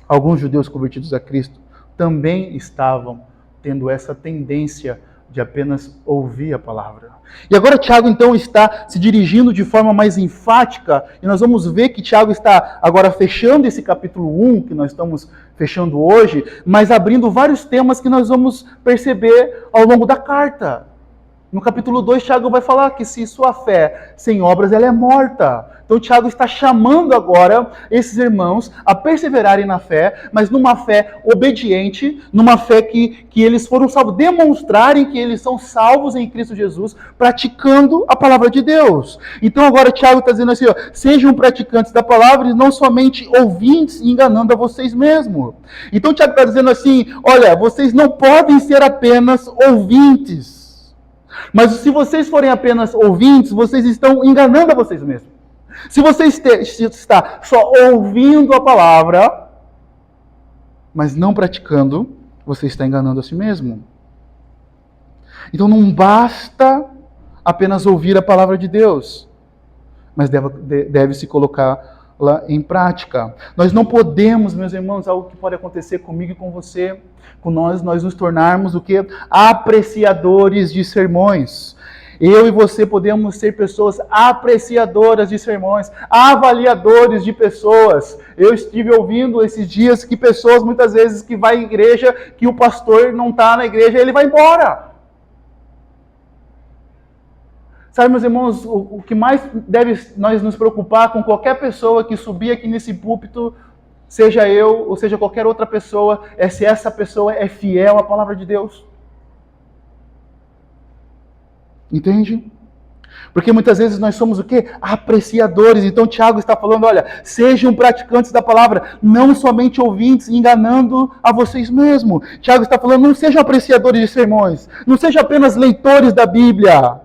Alguns judeus convertidos a Cristo também estavam tendo essa tendência de apenas ouvir a palavra. E agora Tiago então está se dirigindo de forma mais enfática, e nós vamos ver que Tiago está agora fechando esse capítulo 1, que nós estamos fechando hoje, mas abrindo vários temas que nós vamos perceber ao longo da carta. No capítulo 2, Tiago vai falar que se sua fé sem obras, ela é morta. Então, Tiago está chamando agora esses irmãos a perseverarem na fé, mas numa fé obediente, numa fé que eles foram salvos, demonstrarem que eles são salvos em Cristo Jesus, praticando a palavra de Deus. Então, agora Tiago está dizendo assim, sejam praticantes da palavra e não somente ouvintes, enganando a vocês mesmos. Então, Tiago está dizendo assim, olha, vocês não podem ser apenas ouvintes. Mas se vocês forem apenas ouvintes, vocês estão enganando a vocês mesmos. Se você está só ouvindo a palavra, mas não praticando, você está enganando a si mesmo. Então não basta apenas ouvir a palavra de Deus, mas deve-se colocá-la em prática. Nós não podemos, meus irmãos, algo que pode acontecer comigo e com você, com nós nos tornarmos o quê? Apreciadores de sermões. Eu e você podemos ser pessoas apreciadoras de sermões, avaliadores de pessoas. Eu estive ouvindo esses dias que pessoas, muitas vezes, que vai à igreja, que o pastor não está na igreja, ele vai embora. Sabe, meus irmãos, o que mais deve nós nos preocupar com qualquer pessoa que subir aqui nesse púlpito, seja eu ou seja qualquer outra pessoa, é se essa pessoa é fiel à palavra de Deus. Entende? Porque muitas vezes nós somos o quê? Apreciadores. Então Tiago está falando, olha, sejam praticantes da palavra, não somente ouvintes, enganando a vocês mesmos. Tiago está falando, não sejam apreciadores de sermões, não sejam apenas leitores da Bíblia.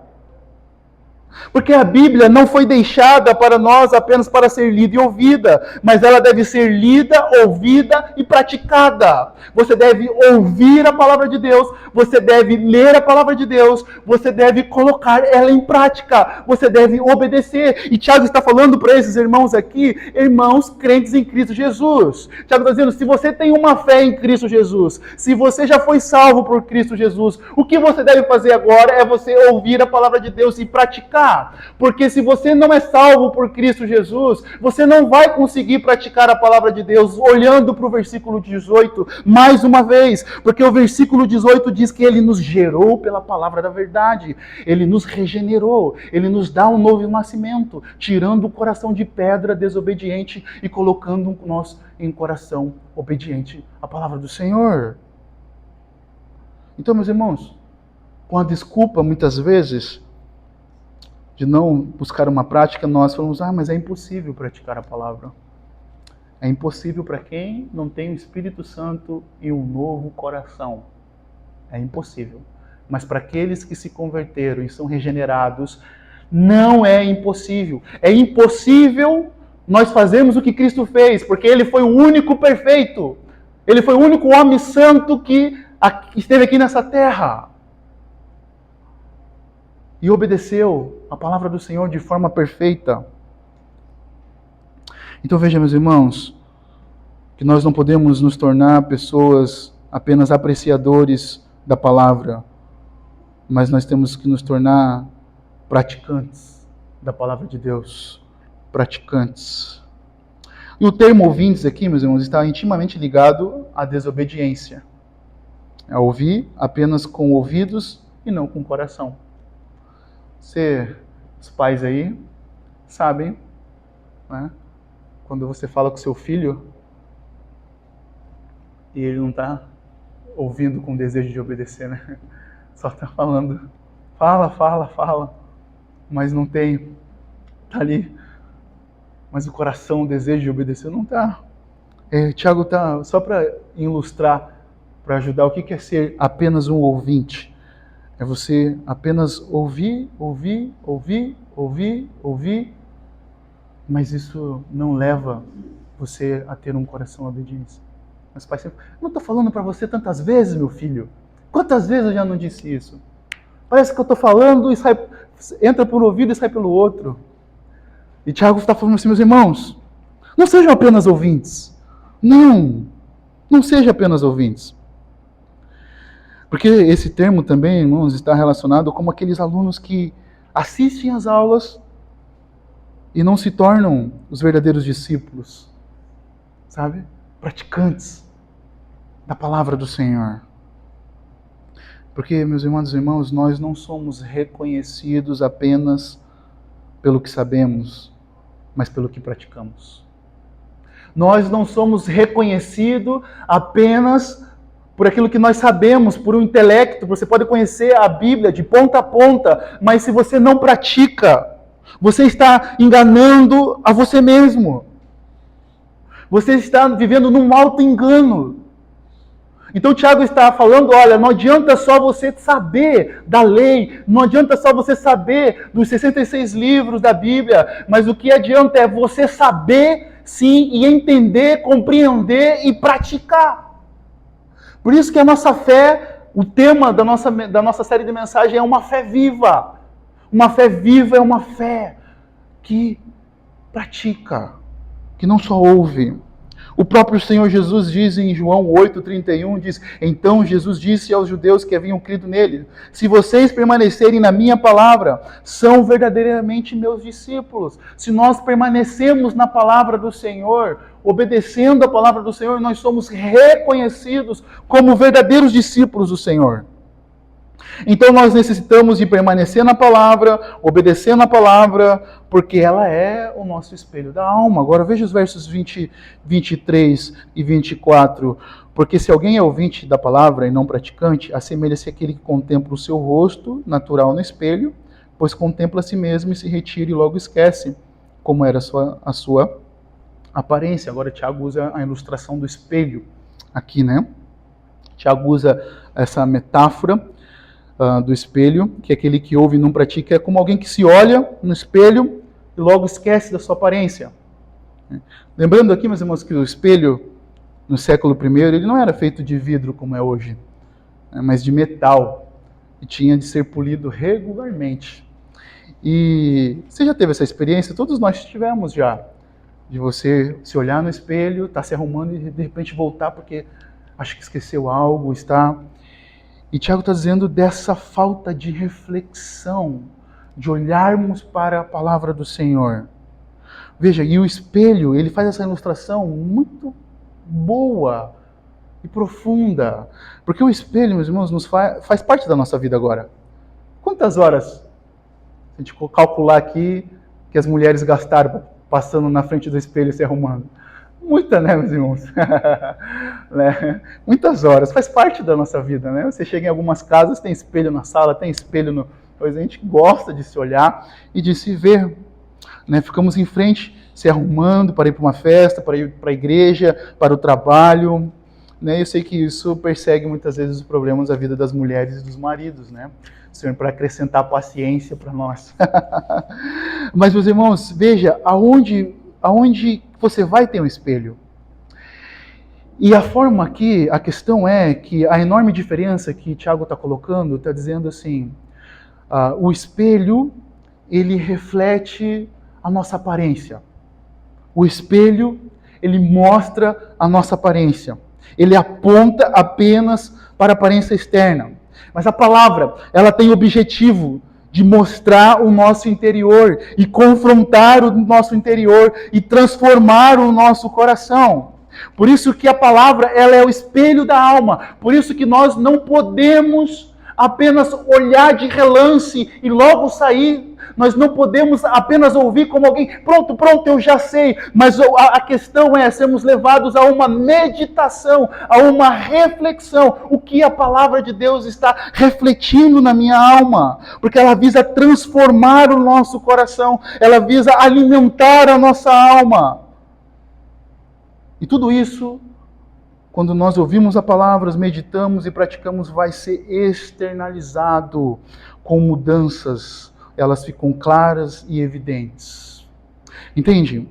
Porque a Bíblia não foi deixada para nós apenas para ser lida e ouvida, mas ela deve ser lida, ouvida e praticada. Você deve ouvir a palavra de Deus, você deve ler a palavra de Deus, você deve colocar ela em prática, você deve obedecer. E Tiago está falando para esses irmãos aqui, irmãos crentes em Cristo Jesus. Tiago está dizendo, se você tem uma fé em Cristo Jesus, se você já foi salvo por Cristo Jesus, o que você deve fazer agora é você ouvir a palavra de Deus e praticar. Porque se você não é salvo por Cristo Jesus, você não vai conseguir praticar a palavra de Deus. Olhando para o versículo 18, mais uma vez, porque o versículo 18 diz que Ele nos gerou pela palavra da verdade, Ele nos regenerou, Ele nos dá um novo nascimento, tirando o coração de pedra desobediente e colocando nós em coração obediente à palavra do Senhor. Então, meus irmãos, com a desculpa, muitas vezes, de não buscar uma prática, nós falamos, mas é impossível praticar a palavra. É impossível para quem não tem o Espírito Santo e um novo coração. É impossível. Mas para aqueles que se converteram e são regenerados, não é impossível. É impossível nós fazermos o que Cristo fez, porque Ele foi o único perfeito. Ele foi o único homem santo que esteve aqui nessa terra. E obedeceu a palavra do Senhor de forma perfeita. Então veja, meus irmãos, que nós não podemos nos tornar pessoas apenas apreciadores da palavra, mas nós temos que nos tornar praticantes da palavra de Deus. Praticantes. E o termo ouvintes aqui, meus irmãos, está intimamente ligado à desobediência. A ouvir apenas com ouvidos e não com o coração. Os pais aí sabem, né? Quando você fala com seu filho e ele não está ouvindo com desejo de obedecer, né? Só está falando, fala, mas não tem, está ali, mas o coração, o desejo de obedecer não está. Tiago está, só para ilustrar, para ajudar, o que é ser apenas um ouvinte? É você apenas ouvir, mas isso não leva você a ter um coração obediente. Mas pai sempre, não estou falando para você tantas vezes, meu filho. Quantas vezes eu já não disse isso? Parece que eu estou falando e entra por um ouvido e sai pelo outro. E Tiago está falando assim, meus irmãos, não sejam apenas ouvintes. Não sejam apenas ouvintes. Porque esse termo também, irmãos, está relacionado com aqueles alunos que assistem às aulas e não se tornam os verdadeiros discípulos, sabe? Praticantes da palavra do Senhor. Porque, meus irmãos e irmãos, nós não somos reconhecidos apenas pelo que sabemos, mas pelo que praticamos. Nós não somos reconhecidos apenas por aquilo que nós sabemos, por um intelecto. Você pode conhecer a Bíblia de ponta a ponta, mas se você não pratica, você está enganando a você mesmo. Você está vivendo num auto-engano. Então Tiago está falando, olha, não adianta só você saber da lei, não adianta só você saber dos 66 livros da Bíblia, mas o que adianta é você saber, sim, e entender, compreender e praticar. Por isso que a nossa fé, o tema da nossa série de mensagens é uma fé viva. Uma fé viva é uma fé que pratica, que não só ouve. O próprio Senhor Jesus diz em João 8,31, diz, então Jesus disse aos judeus que haviam crido nele, se vocês permanecerem na minha palavra, são verdadeiramente meus discípulos. Se nós permanecemos na palavra do Senhor, obedecendo a palavra do Senhor, nós somos reconhecidos como verdadeiros discípulos do Senhor. Então nós necessitamos de permanecer na palavra, obedecendo a palavra, porque ela é o nosso espelho da alma. Agora veja os versos 23 e 24. Porque se alguém é ouvinte da palavra e não praticante, assemelha-se àquele que contempla o seu rosto natural no espelho, pois contempla a si mesmo e se retira e logo esquece como era a sua aparência. Agora Tiago usa a ilustração do espelho aqui, né? Tiago usa essa metáfora do espelho, que é aquele que ouve e não pratica, é como alguém que se olha no espelho e logo esquece da sua aparência. Lembrando aqui, meus irmãos, que o espelho, no século I, ele não era feito de vidro como é hoje, mas de metal, e tinha de ser polido regularmente. E você já teve essa experiência? Todos nós tivemos já, de você se olhar no espelho, estar se arrumando e de repente voltar porque acha que esqueceu algo, está... E Tiago está dizendo dessa falta de reflexão, de olharmos para a palavra do Senhor. Veja, e o espelho, ele faz essa ilustração muito boa e profunda. Porque o espelho, meus irmãos, faz parte da nossa vida agora. Quantas horas, se a gente calcular aqui, que as mulheres gastaram passando na frente do espelho se arrumando? Muita, né, meus irmãos? Né? Muitas horas, faz parte da nossa vida, né? Você chega em algumas casas, tem espelho na sala, tem espelho no... Pois a gente gosta de se olhar e de se ver. Né? Ficamos em frente, se arrumando para ir para uma festa, para ir para a igreja, para o trabalho. Né? Eu sei que isso persegue muitas vezes os problemas da vida das mulheres e dos maridos, né? Senhor, para acrescentar paciência para nós. Mas, meus irmãos, veja, aonde você vai ter um espelho? E a forma aqui, a questão é que a enorme diferença que Tiago está colocando, está dizendo assim, o espelho, ele reflete a nossa aparência. O espelho, ele mostra a nossa aparência. Ele aponta apenas para a aparência externa. Mas a palavra, ela tem o objetivo de mostrar o nosso interior e confrontar o nosso interior e transformar o nosso coração. Por isso que a palavra, ela é o espelho da alma. Por isso que nós não podemos apenas olhar de relance e logo sair. Nós não podemos apenas ouvir como alguém, pronto, eu já sei. Mas a questão é sermos levados a uma meditação, a uma reflexão. O que a palavra de Deus está refletindo na minha alma? Porque ela visa transformar o nosso coração. Ela visa alimentar a nossa alma. E tudo isso, quando nós ouvimos a palavra, meditamos e praticamos, vai ser externalizado com mudanças. Elas ficam claras e evidentes. Entende?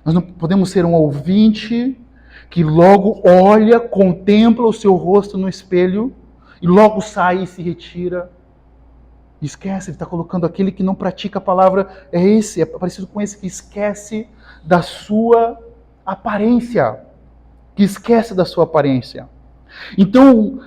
Nós não podemos ser um ouvinte que logo olha, contempla o seu rosto no espelho e logo sai e se retira. Esquece, ele está colocando aquele que não pratica a palavra, é parecido com esse que esquece da sua aparência. Que esquece da sua aparência. Então,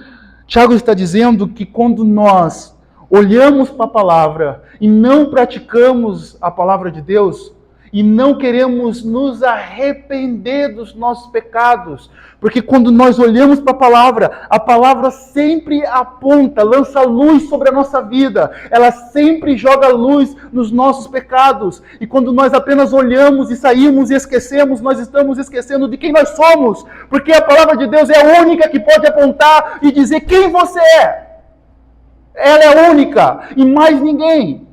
Tiago está dizendo que quando nós olhamos para a palavra e não praticamos a palavra de Deus, e não queremos nos arrepender dos nossos pecados, porque quando nós olhamos para a palavra sempre aponta, lança luz sobre a nossa vida, ela sempre joga luz nos nossos pecados, e quando nós apenas olhamos e saímos e esquecemos, nós estamos esquecendo de quem nós somos, porque a palavra de Deus é a única que pode apontar e dizer quem você é. Ela é única e mais ninguém.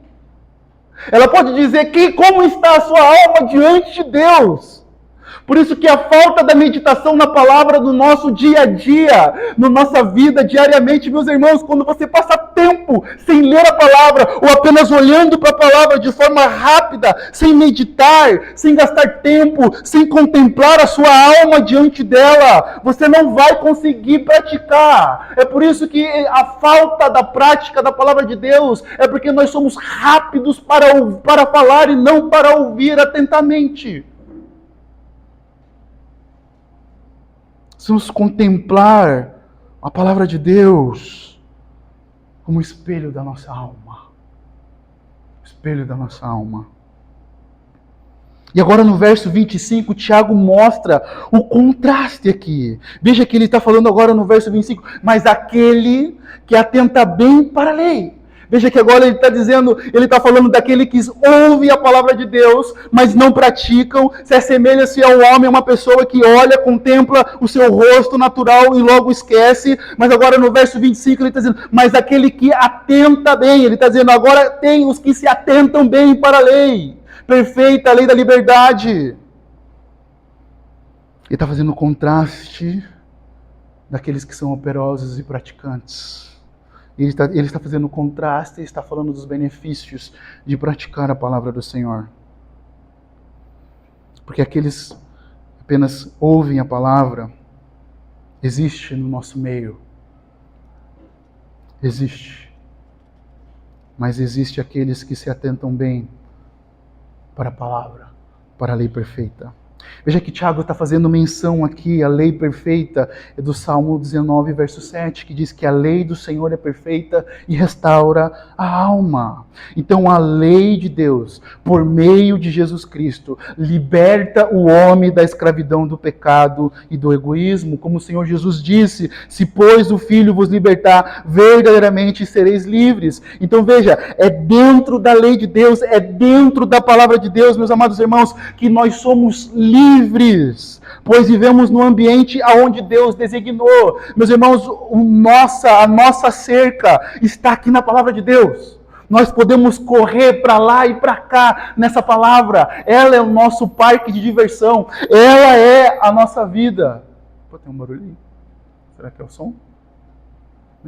Ela pode dizer como está a sua alma diante de Deus. Por isso que a falta da meditação na palavra no nosso dia a dia, na nossa vida diariamente, meus irmãos, quando você passa tempo sem ler a palavra, ou apenas olhando para a palavra de forma rápida, sem meditar, sem gastar tempo, sem contemplar a sua alma diante dela, você não vai conseguir praticar. É por isso que a falta da prática da palavra de Deus é porque nós somos rápidos para falar e não para ouvir atentamente. Precisamos contemplar a palavra de Deus como espelho da nossa alma. Espelho da nossa alma. E agora no verso 25, Tiago mostra o contraste aqui. Veja que ele está falando agora no verso 25, mas aquele que atenta bem para a lei. Veja que agora ele está dizendo, ele está falando daquele que ouve a palavra de Deus, mas não praticam, se assemelha-se ao homem, uma pessoa que olha, contempla o seu rosto natural e logo esquece. Mas agora no verso 25 ele está dizendo, mas aquele que atenta bem, ele está dizendo, agora tem os que se atentam bem para a lei, perfeita, a lei da liberdade. Ele está fazendo o contraste daqueles que são operosos e praticantes. Ele está fazendo um contraste, está falando dos benefícios de praticar a palavra do Senhor. Porque aqueles que apenas ouvem a palavra, existe no nosso meio. Existe. Mas existe aqueles que se atentam bem para a palavra, para a lei perfeita. Veja que Tiago está fazendo menção aqui, a lei perfeita é do Salmo 19, verso 7, que diz que a lei do Senhor é perfeita e restaura a alma. Então a lei de Deus, por meio de Jesus Cristo, liberta o homem da escravidão do pecado e do egoísmo. Como o Senhor Jesus disse, se pois o Filho vos libertar, verdadeiramente sereis livres. Então veja, é dentro da lei de Deus, é dentro da palavra de Deus, meus amados irmãos, que nós somos livres, pois vivemos no ambiente aonde Deus designou. Meus irmãos, a nossa cerca está aqui na palavra de Deus. Nós podemos correr para lá e para cá nessa palavra. Ela é o nosso parque de diversão. Ela é a nossa vida. Pô, tem um barulhinho. Será que é o som?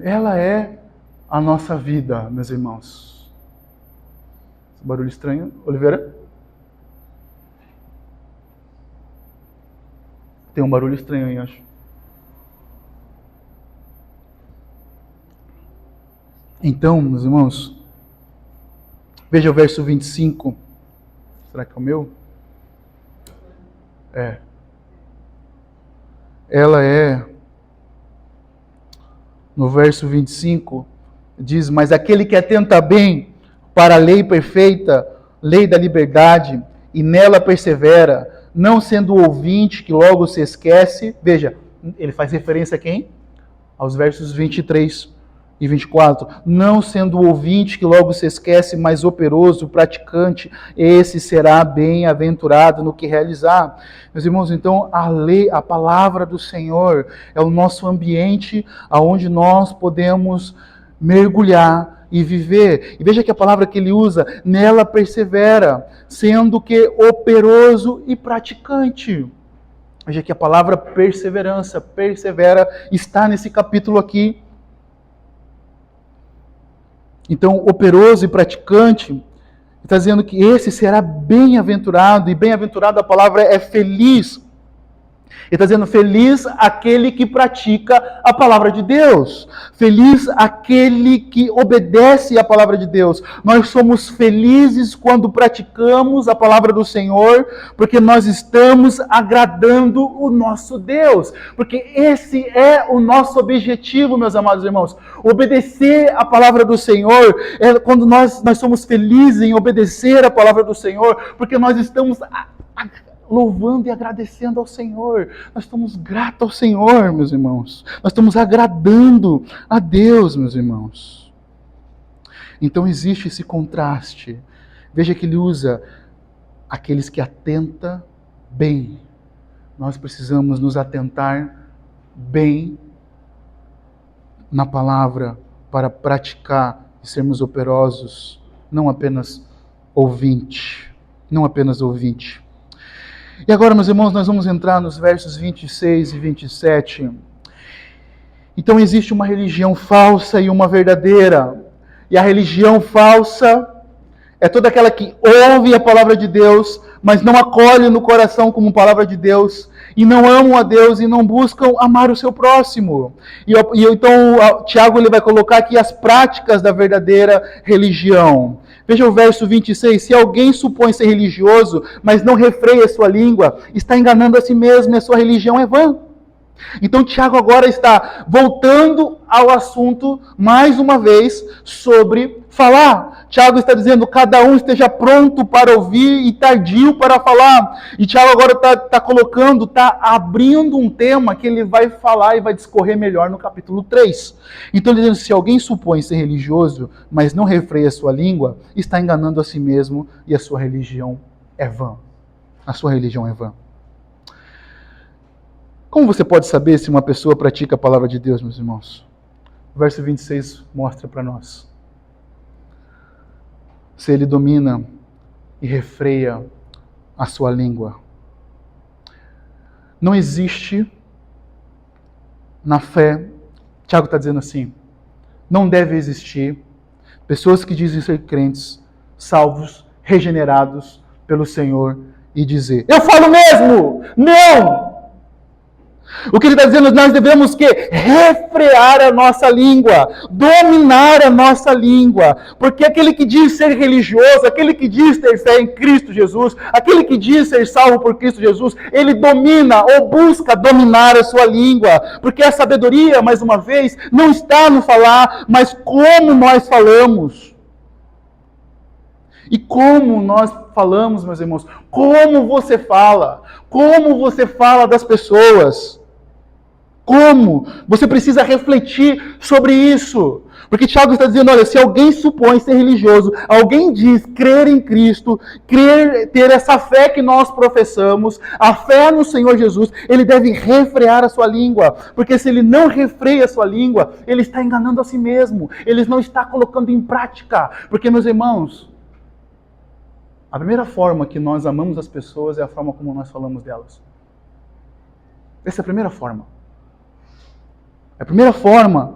Ela é a nossa vida, meus irmãos. Esse barulho estranho. Oliveira? Tem um barulho estranho aí, acho. Então, meus irmãos, veja o verso 25. Será que é o meu? É. Ela é, no verso 25, diz: mas aquele que atenta bem para a lei perfeita, lei da liberdade, e nela persevera, não sendo ouvinte que logo se esquece. Veja, ele faz referência a quem? Aos versos 23 e 24. Não sendo ouvinte que logo se esquece, mas operoso, praticante, esse será bem-aventurado no que realizar. Meus irmãos, então a lei, a palavra do Senhor é o nosso ambiente aonde nós podemos mergulhar e viver. E veja que a palavra que ele usa, nela persevera, sendo que operoso e praticante. Veja que a palavra perseverança, persevera, está nesse capítulo aqui. Então, operoso e praticante, está dizendo que esse será bem-aventurado, e bem-aventurado a palavra é feliz. Ele está dizendo, feliz aquele que pratica a palavra de Deus. Feliz aquele que obedece à palavra de Deus. Nós somos felizes quando praticamos a palavra do Senhor, porque nós estamos agradando o nosso Deus. Porque esse é o nosso objetivo, meus amados irmãos. Obedecer a palavra do Senhor é quando nós somos felizes em obedecer a palavra do Senhor, porque nós estamos louvando e agradecendo ao Senhor. Nós estamos gratos ao Senhor, meus irmãos. Nós estamos agradando a Deus, meus irmãos. Então existe esse contraste. Veja que ele usa aqueles que atentam bem. Nós precisamos nos atentar bem na palavra para praticar e sermos operosos, não apenas ouvinte. Não apenas ouvinte. E agora, meus irmãos, nós vamos entrar nos versos 26 e 27. Então existe uma religião falsa e uma verdadeira. E a religião falsa é toda aquela que ouve a palavra de Deus, mas não acolhe no coração como palavra de Deus, e não amam a Deus e não buscam amar o seu próximo. Então Tiago ele vai colocar aqui as práticas da verdadeira religião. Veja o verso 26, se alguém supõe ser religioso, mas não refreia sua língua, está enganando a si mesmo e a sua religião é vã. Então Tiago agora está voltando ao assunto, mais uma vez, sobre falar. Tiago está dizendo, cada um esteja pronto para ouvir e tardio para falar. E Tiago agora está abrindo um tema que ele vai falar e vai discorrer melhor no capítulo 3. Então ele diz, se alguém supõe ser religioso, mas não refreia sua língua, está enganando a si mesmo e a sua religião é vã. A sua religião é vã. Como você pode saber se uma pessoa pratica a palavra de Deus, meus irmãos? O verso 26 mostra para nós. Se ele domina e refreia a sua língua. Não existe na fé, Tiago está dizendo assim, não deve existir. Pessoas que dizem ser crentes, salvos, regenerados pelo Senhor, e dizer: eu falo mesmo! Não! O que ele está dizendo, nós devemos que refrear a nossa língua, dominar a nossa língua, porque aquele que diz ser religioso, aquele que diz ter fé em Cristo Jesus, aquele que diz ser salvo por Cristo Jesus, ele domina ou busca dominar a sua língua, porque a sabedoria, mais uma vez, não está no falar, mas como nós falamos. E como nós falamos, meus irmãos, como você fala das pessoas. Como? Você precisa refletir sobre isso. Porque Tiago está dizendo, olha, se alguém supõe ser religioso, alguém diz crer em Cristo, ter essa fé que nós professamos, a fé no Senhor Jesus, ele deve refrear a sua língua. Porque se ele não refreia a sua língua, ele está enganando a si mesmo. Ele não está colocando em prática. Porque, meus irmãos, a primeira forma que nós amamos as pessoas é a forma como nós falamos delas. Essa é a primeira forma. A primeira forma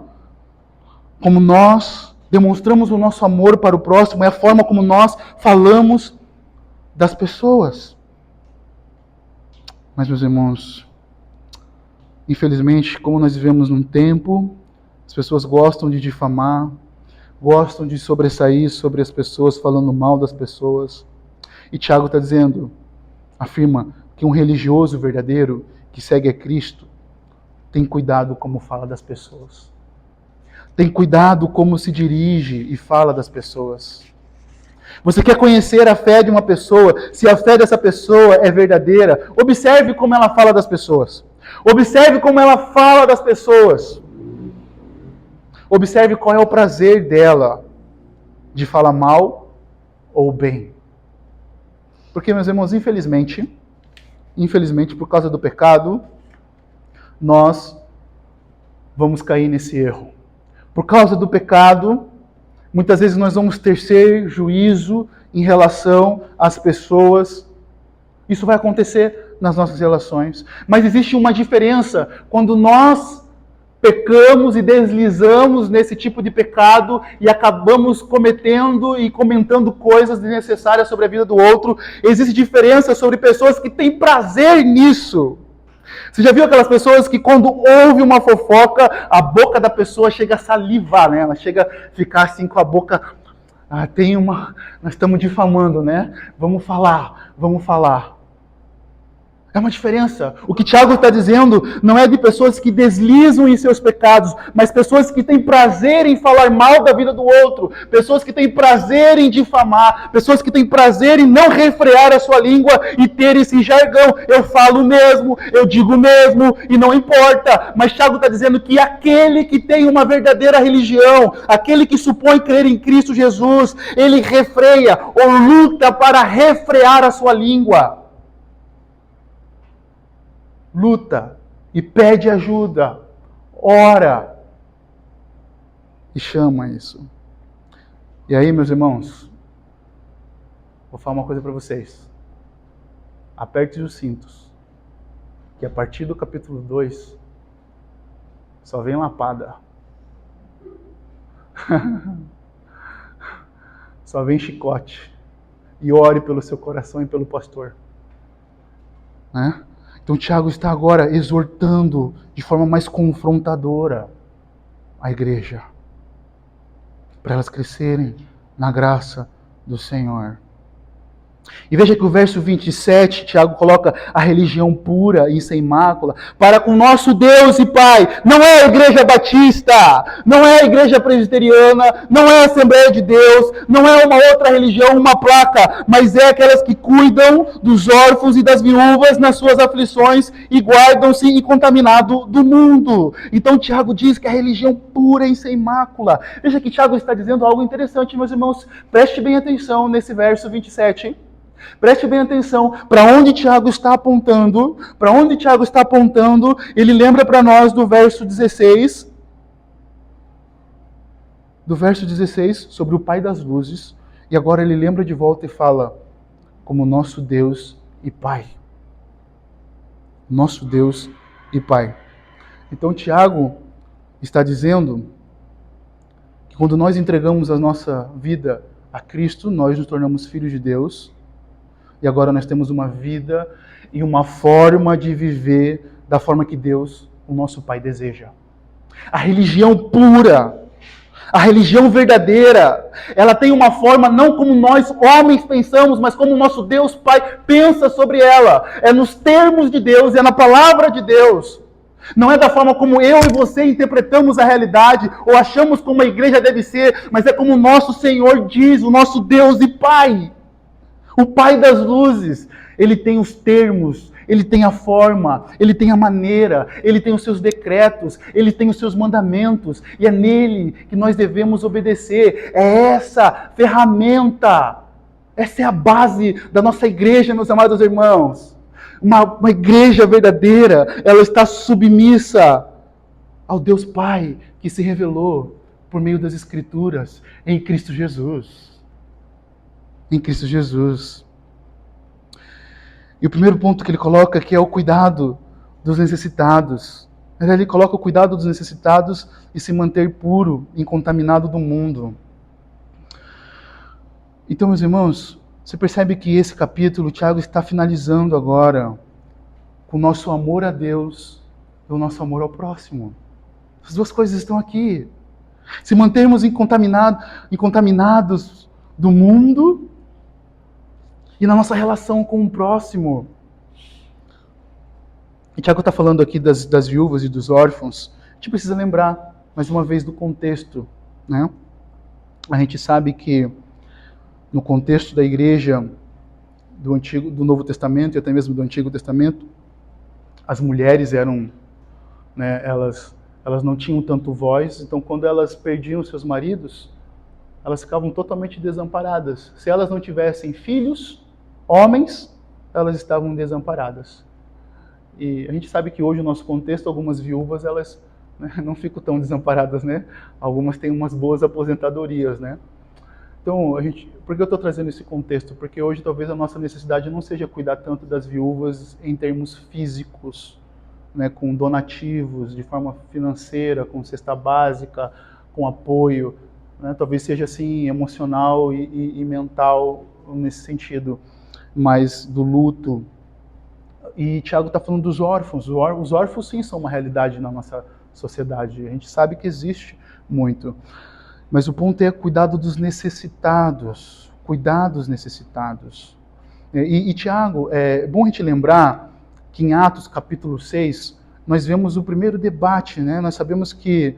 como nós demonstramos o nosso amor para o próximo é a forma como nós falamos das pessoas. Mas, meus irmãos, infelizmente, como nós vivemos num tempo, as pessoas gostam de difamar, gostam de sobressair sobre as pessoas, falando mal das pessoas. E Tiago está dizendo, afirma que um religioso verdadeiro que segue a Cristo tem cuidado como fala das pessoas. Tem cuidado como se dirige e fala das pessoas. Você quer conhecer a fé de uma pessoa, se a fé dessa pessoa é verdadeira, observe como ela fala das pessoas. Observe como ela fala das pessoas. Observe qual é o prazer dela de falar mal ou bem. Porque, meus irmãos, infelizmente, por causa do pecado, nós vamos cair nesse erro. Por causa do pecado, muitas vezes nós vamos tecer juízo em relação às pessoas. Isso vai acontecer nas nossas relações. Mas existe uma diferença quando nós pecamos e deslizamos nesse tipo de pecado e acabamos cometendo e comentando coisas desnecessárias sobre a vida do outro. Existe diferença sobre pessoas que têm prazer nisso. Você já viu aquelas pessoas que quando ouve uma fofoca, a boca da pessoa chega a salivar, né? Ela chega a ficar assim com a boca... nós estamos difamando, né? Vamos falar. É uma diferença. O que Tiago está dizendo não é de pessoas que deslizam em seus pecados, mas pessoas que têm prazer em falar mal da vida do outro, pessoas que têm prazer em difamar, pessoas que têm prazer em não refrear a sua língua e ter esse jargão. Eu falo mesmo, eu digo mesmo, e não importa. Mas Tiago está dizendo que aquele que tem uma verdadeira religião, aquele que supõe crer em Cristo Jesus, ele refreia ou luta para refrear a sua língua. Luta e pede ajuda, ora e chama isso. E aí, meus irmãos, vou falar uma coisa para vocês. Aperte os cintos, que a partir do capítulo 2 só vem lapada. Só vem chicote. E ore pelo seu coração e pelo pastor. Né? Então Tiago está agora exortando de forma mais confrontadora a igreja, para elas crescerem na graça do Senhor. E veja que o verso 27, Tiago coloca a religião pura e sem mácula para com nosso Deus e Pai. Não é a igreja batista, não é a igreja presbiteriana, não é a Assembleia de Deus, não é uma outra religião, uma placa, mas é aquelas que cuidam dos órfãos e das viúvas nas suas aflições e guardam-se incontaminado do mundo. Então Tiago diz que a religião pura e sem mácula. Veja que Tiago está dizendo algo interessante, meus irmãos. Preste bem atenção nesse verso 27. Preste bem atenção para onde Tiago está apontando. Para onde Tiago está apontando, ele lembra para nós do verso 16. Do verso 16, sobre o Pai das luzes. E agora ele lembra de volta e fala, como nosso Deus e Pai. Nosso Deus e Pai. Então Tiago está dizendo Quando nós entregamos a nossa vida a Cristo, nós nos tornamos filhos de Deus. E agora nós temos uma vida e uma forma de viver da forma que Deus, o nosso Pai, deseja. A religião pura, a religião verdadeira, ela tem uma forma não como nós homens pensamos, mas como o nosso Deus Pai pensa sobre ela. É nos termos de Deus, é na palavra de Deus. Não é da forma como eu e você interpretamos a realidade ou achamos como a igreja deve ser, mas é como o nosso Senhor diz, o nosso Deus e Pai. O Pai das luzes. Ele tem os termos, ele tem a forma, ele tem a maneira, ele tem os seus decretos, ele tem os seus mandamentos, e é nele que nós devemos obedecer. É essa ferramenta, essa é a base da nossa igreja, meus amados irmãos. Uma igreja verdadeira, ela está submissa ao Deus Pai que se revelou por meio das Escrituras em Cristo Jesus. Em Cristo Jesus. E o primeiro ponto que ele coloca aqui é o cuidado dos necessitados. Ele coloca o cuidado dos necessitados e se manter puro, incontaminado do mundo. Então, meus irmãos, você percebe que esse capítulo, Tiago está finalizando agora com o nosso amor a Deus e o nosso amor ao próximo. As duas coisas estão aqui. Se mantermos incontaminados do mundo e na nossa relação com o próximo. E Tiago está falando aqui das viúvas e dos órfãos. A gente precisa lembrar, mais uma vez, do contexto. Né? A gente sabe que no contexto da igreja do Novo Testamento e até mesmo do Antigo Testamento, as mulheres eram, né, elas não tinham tanto voz, então quando elas perdiam seus maridos, elas ficavam totalmente desamparadas. Se elas não tivessem filhos, homens, elas estavam desamparadas. E a gente sabe que hoje, no nosso contexto, algumas viúvas, elas, né, não ficam tão desamparadas, né? Algumas têm umas boas aposentadorias, né? Então, por que eu estou trazendo esse contexto? Porque hoje talvez a nossa necessidade não seja cuidar tanto das viúvas em termos físicos, né, com donativos, de forma financeira, com cesta básica, com apoio, né, talvez seja assim emocional e mental nesse sentido, mas do luto. E Tiago está falando dos órfãos. Os órfãos sim são uma realidade na nossa sociedade, a gente sabe que existe muito. Mas o ponto é cuidado dos necessitados. Cuidar dos necessitados. E Tiago, é bom a gente lembrar que em Atos capítulo 6, nós vemos o primeiro debate, né? Nós sabemos que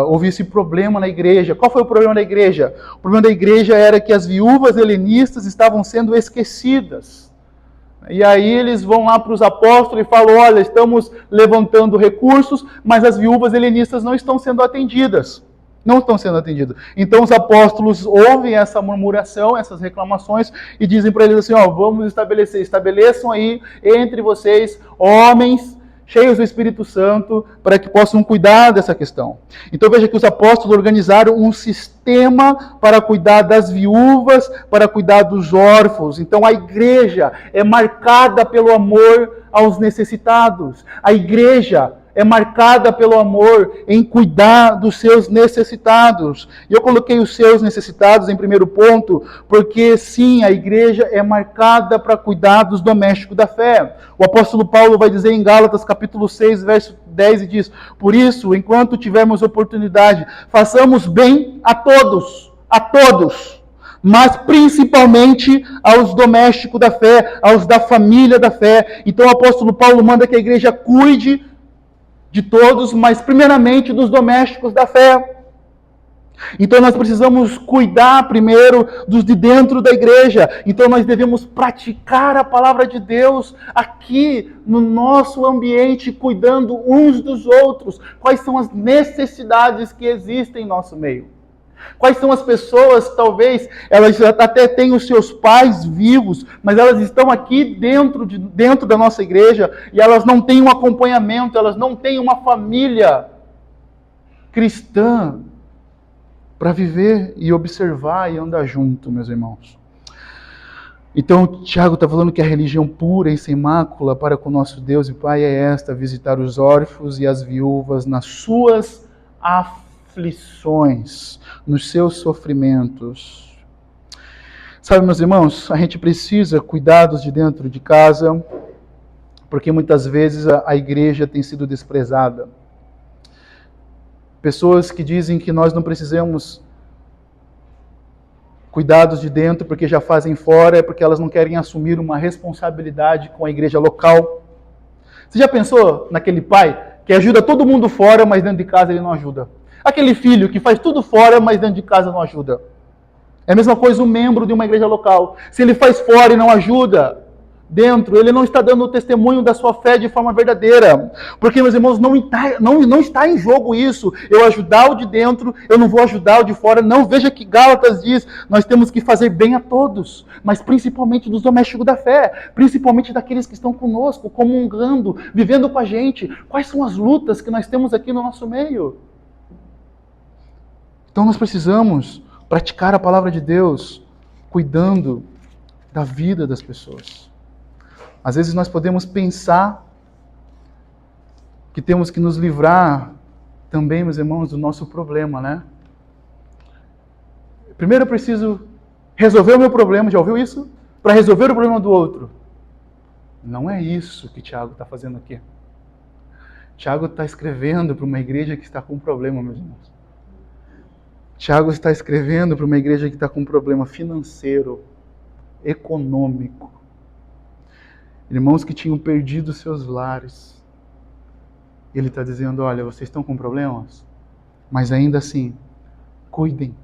houve esse problema na igreja. Qual foi o problema da igreja? O problema da igreja era que as viúvas helenistas estavam sendo esquecidas. E aí eles vão lá para os apóstolos e falam, olha, estamos levantando recursos, mas as viúvas helenistas não estão sendo atendidas. Não estão sendo atendidos. Então os apóstolos ouvem essa murmuração, essas reclamações, e dizem para eles assim, vamos estabeleçam aí entre vocês homens cheios do Espírito Santo, para que possam cuidar dessa questão. Então veja que os apóstolos organizaram um sistema para cuidar das viúvas, para cuidar dos órfãos. Então a igreja é marcada pelo amor aos necessitados. A igreja é marcada pelo amor em cuidar dos seus necessitados. E eu coloquei os seus necessitados em primeiro ponto, porque sim, a igreja é marcada para cuidar dos domésticos da fé. O apóstolo Paulo vai dizer em Gálatas capítulo 6, verso 10, e diz, por isso, enquanto tivermos oportunidade, façamos bem a todos, mas principalmente aos domésticos da fé, aos da família da fé. Então o apóstolo Paulo manda que a igreja cuide de todos, mas primeiramente dos domésticos da fé. Então nós precisamos cuidar primeiro dos de dentro da igreja. Então nós devemos praticar a palavra de Deus aqui no nosso ambiente, cuidando uns dos outros. Quais são as necessidades que existem em nosso meio? Quais são as pessoas, talvez, elas até têm os seus pais vivos, mas elas estão aqui dentro da nossa igreja e elas não têm um acompanhamento, elas não têm uma família cristã para viver e observar e andar junto, meus irmãos. Então, Tiago está falando que a religião pura e sem mácula para com nosso Deus e Pai é esta, visitar os órfãos e as viúvas nas suas aflições. aflições, nos seus sofrimentos. Sabe, meus irmãos, a gente precisa cuidar dos de dentro de casa, porque muitas vezes a igreja tem sido desprezada. Pessoas que dizem que nós não precisamos cuidar dos de dentro porque já fazem fora, é porque elas não querem assumir uma responsabilidade com a igreja local. Você já pensou naquele pai que ajuda todo mundo fora, mas dentro de casa ele não ajuda? Aquele filho que faz tudo fora, mas dentro de casa não ajuda. É a mesma coisa um membro de uma igreja local. Se ele faz fora e não ajuda dentro, ele não está dando o testemunho da sua fé de forma verdadeira. Porque, meus irmãos, não está em jogo isso. Eu ajudar o de dentro, eu não vou ajudar o de fora. Não, veja que Gálatas diz, nós temos que fazer bem a todos, mas principalmente dos domésticos da fé, principalmente daqueles que estão conosco, comungando, vivendo com a gente. Quais são as lutas que nós temos aqui no nosso meio? Então nós precisamos praticar a palavra de Deus, cuidando da vida das pessoas. Às vezes nós podemos pensar que temos que nos livrar também, meus irmãos, do nosso problema, né? Primeiro eu preciso resolver o meu problema, já ouviu isso? Para resolver o problema do outro. Não é isso que Tiago está fazendo aqui. Tiago está escrevendo para uma igreja que está com um problema, meus irmãos. Tiago está escrevendo para uma igreja que está com um problema financeiro, econômico. Irmãos que tinham perdido seus lares. Ele está dizendo, olha, vocês estão com problemas, mas ainda assim, cuidem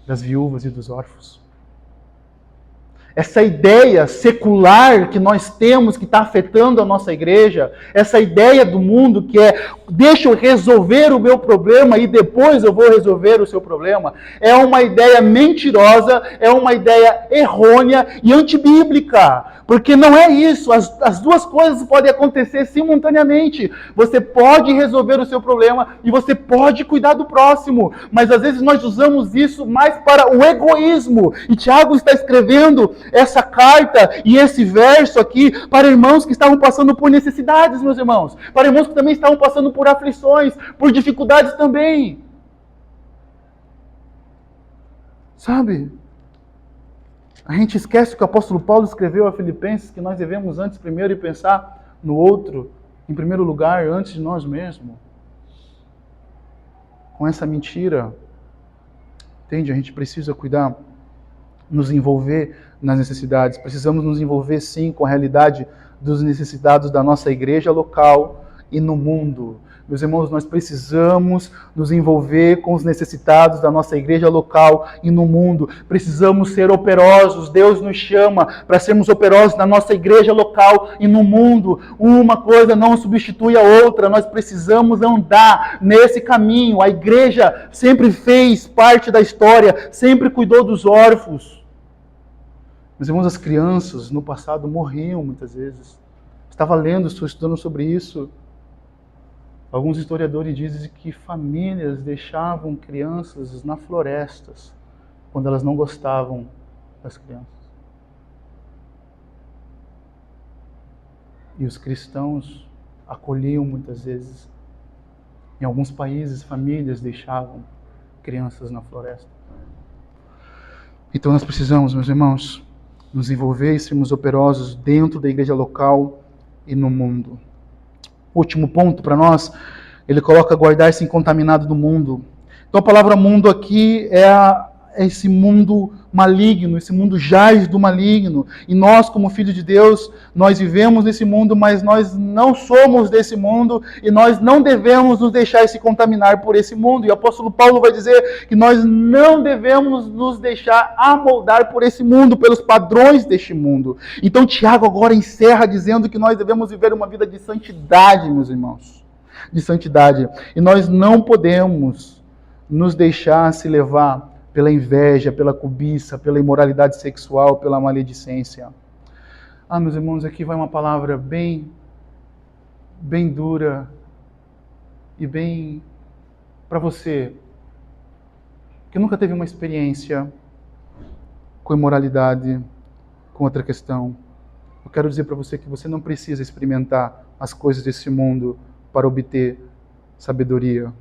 das viúvas e dos órfãos. Essa ideia secular que nós temos, que está afetando a nossa igreja, essa ideia do mundo que é, deixa eu resolver o meu problema e depois eu vou resolver o seu problema, é uma ideia mentirosa, é uma ideia errônea e antibíblica. Porque não é isso, as duas coisas podem acontecer simultaneamente. Você pode resolver o seu problema e você pode cuidar do próximo, mas às vezes nós usamos isso mais para o egoísmo. E Tiago está escrevendo essa carta e esse verso aqui para irmãos que estavam passando por necessidades, meus irmãos. Para irmãos que também estavam passando por aflições, por dificuldades também. Sabe? A gente esquece que o apóstolo Paulo escreveu a Filipenses que nós devemos antes primeiro pensar no outro, em primeiro lugar, antes de nós mesmos. Com essa mentira, entende? A gente precisa cuidar, nos envolver nas necessidades. Precisamos nos envolver, sim, com a realidade dos necessitados da nossa igreja local e no mundo. Meus irmãos, nós precisamos nos envolver com os necessitados da nossa igreja local e no mundo. Precisamos ser operosos. Deus nos chama para sermos operosos na nossa igreja local e no mundo. Uma coisa não substitui a outra. Nós precisamos andar nesse caminho. A igreja sempre fez parte da história, sempre cuidou dos órfãos. Meus irmãos, as crianças no passado morriam muitas vezes. Estava lendo, estou estudando sobre isso. Alguns historiadores dizem que famílias deixavam crianças nas florestas quando elas não gostavam das crianças. E os cristãos acolhiam muitas vezes. Em alguns países, famílias deixavam crianças na floresta. Então nós precisamos, meus irmãos, nos envolver e sermos operosos dentro da igreja local e no mundo. Último ponto para nós, ele coloca guardar-se incontaminado do mundo. Então a palavra mundo aqui é esse mundo maligno, esse mundo jaz do maligno. E nós, como filhos de Deus, nós vivemos nesse mundo, mas nós não somos desse mundo e nós não devemos nos deixar se contaminar por esse mundo. E o apóstolo Paulo vai dizer que nós não devemos nos deixar amoldar por esse mundo, pelos padrões deste mundo. Então Tiago agora encerra dizendo que nós devemos viver uma vida de santidade, meus irmãos. De santidade. E nós não podemos nos deixar se levar pela inveja, pela cobiça, pela imoralidade sexual, pela maledicência. Meus irmãos, aqui vai uma palavra bem dura e bem para você que nunca teve uma experiência com imoralidade, com outra questão. Eu quero dizer para você que você não precisa experimentar as coisas desse mundo para obter sabedoria.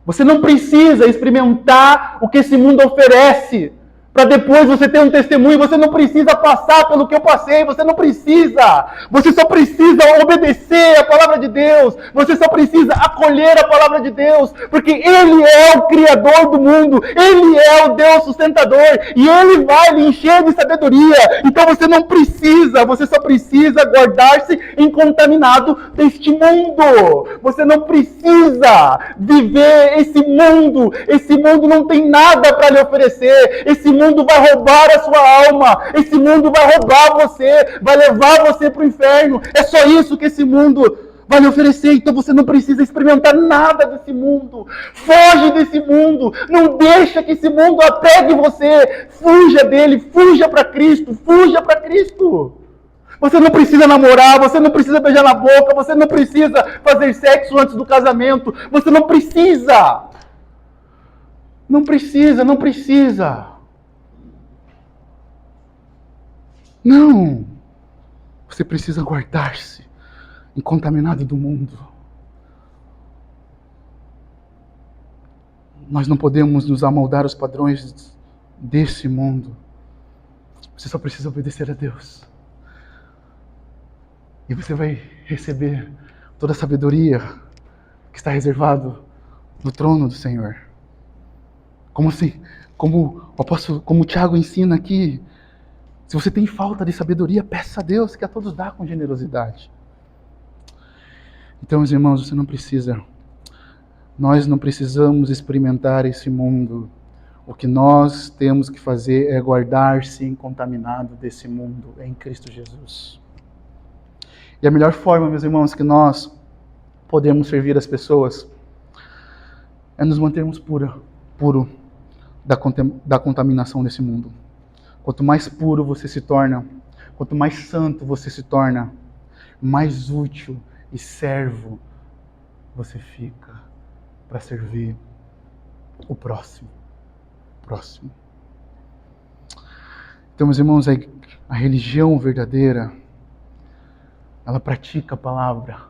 Você não precisa experimentar o que esse mundo oferece para depois você ter um testemunho. Você não precisa passar pelo que eu passei. Você não precisa. Você só precisa obedecer a palavra de Deus. Você só precisa acolher a palavra de Deus. Porque Ele é o Criador do mundo. Ele é o Deus sustentador. E Ele vai lhe encher de sabedoria. Então você não precisa. Você só precisa guardar-se incontaminado deste mundo. Você não precisa viver esse mundo. Esse mundo não tem nada para lhe oferecer. Esse mundo vai roubar a sua alma. Esse mundo vai roubar você. Vai levar você para o inferno. É só isso que esse mundo vai lhe oferecer. Então você não precisa experimentar nada desse mundo. Foge desse mundo. Não deixa que esse mundo apegue você. Fuja dele. Fuja para Cristo. Fuja para Cristo. Você não precisa namorar, você não precisa beijar na boca, você não precisa fazer sexo antes do casamento, você não precisa. Não precisa, não precisa. Não. Você precisa guardar-se incontaminado do mundo. Nós não podemos nos amoldar aos padrões desse mundo. Você só precisa obedecer a Deus. E você vai receber toda a sabedoria que está reservado no trono do Senhor. Como o Tiago ensina aqui, se você tem falta de sabedoria, peça a Deus que a todos dá com generosidade. Então, meus irmãos, nós não precisamos experimentar esse mundo. O que nós temos que fazer é guardar-se incontaminado desse mundo em Cristo Jesus. E a melhor forma, meus irmãos, que nós podemos servir as pessoas é nos mantermos puro da contaminação desse mundo. Quanto mais puro você se torna, quanto mais santo você se torna, mais útil e servo você fica para servir o próximo. Então, meus irmãos, a religião verdadeira, ela pratica a palavra,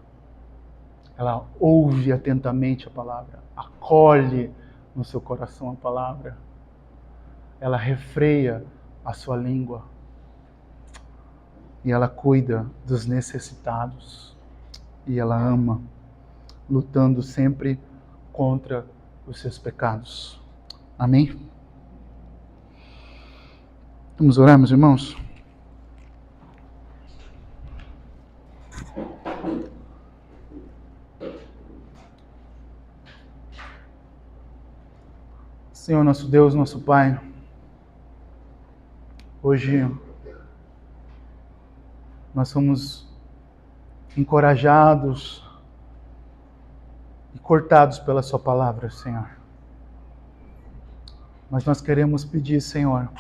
ela ouve atentamente a palavra, acolhe no seu coração a palavra, ela refreia a sua língua e ela cuida dos necessitados e ela ama, lutando sempre contra os seus pecados. Amém? Vamos orar, meus irmãos? Senhor, nosso Deus, nosso Pai, hoje nós somos encorajados e cortados pela Sua palavra, Senhor. Mas nós queremos pedir, Senhor,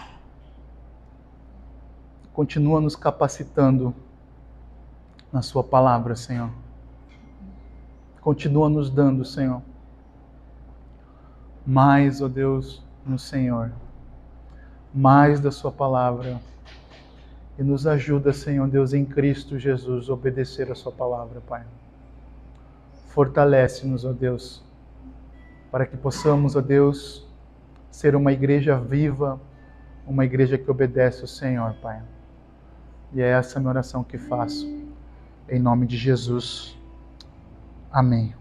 continua nos capacitando na Sua palavra, Senhor. Continua nos dando, Senhor, mais, ó Deus, no Senhor, mais da Sua palavra, e nos ajuda, Senhor Deus, em Cristo Jesus, a obedecer a Sua palavra, Pai. Fortalece-nos, ó Deus, para que possamos, ó Deus, ser uma igreja viva, uma igreja que obedece ao Senhor, Pai. E é essa a minha oração que faço, em nome de Jesus. Amém.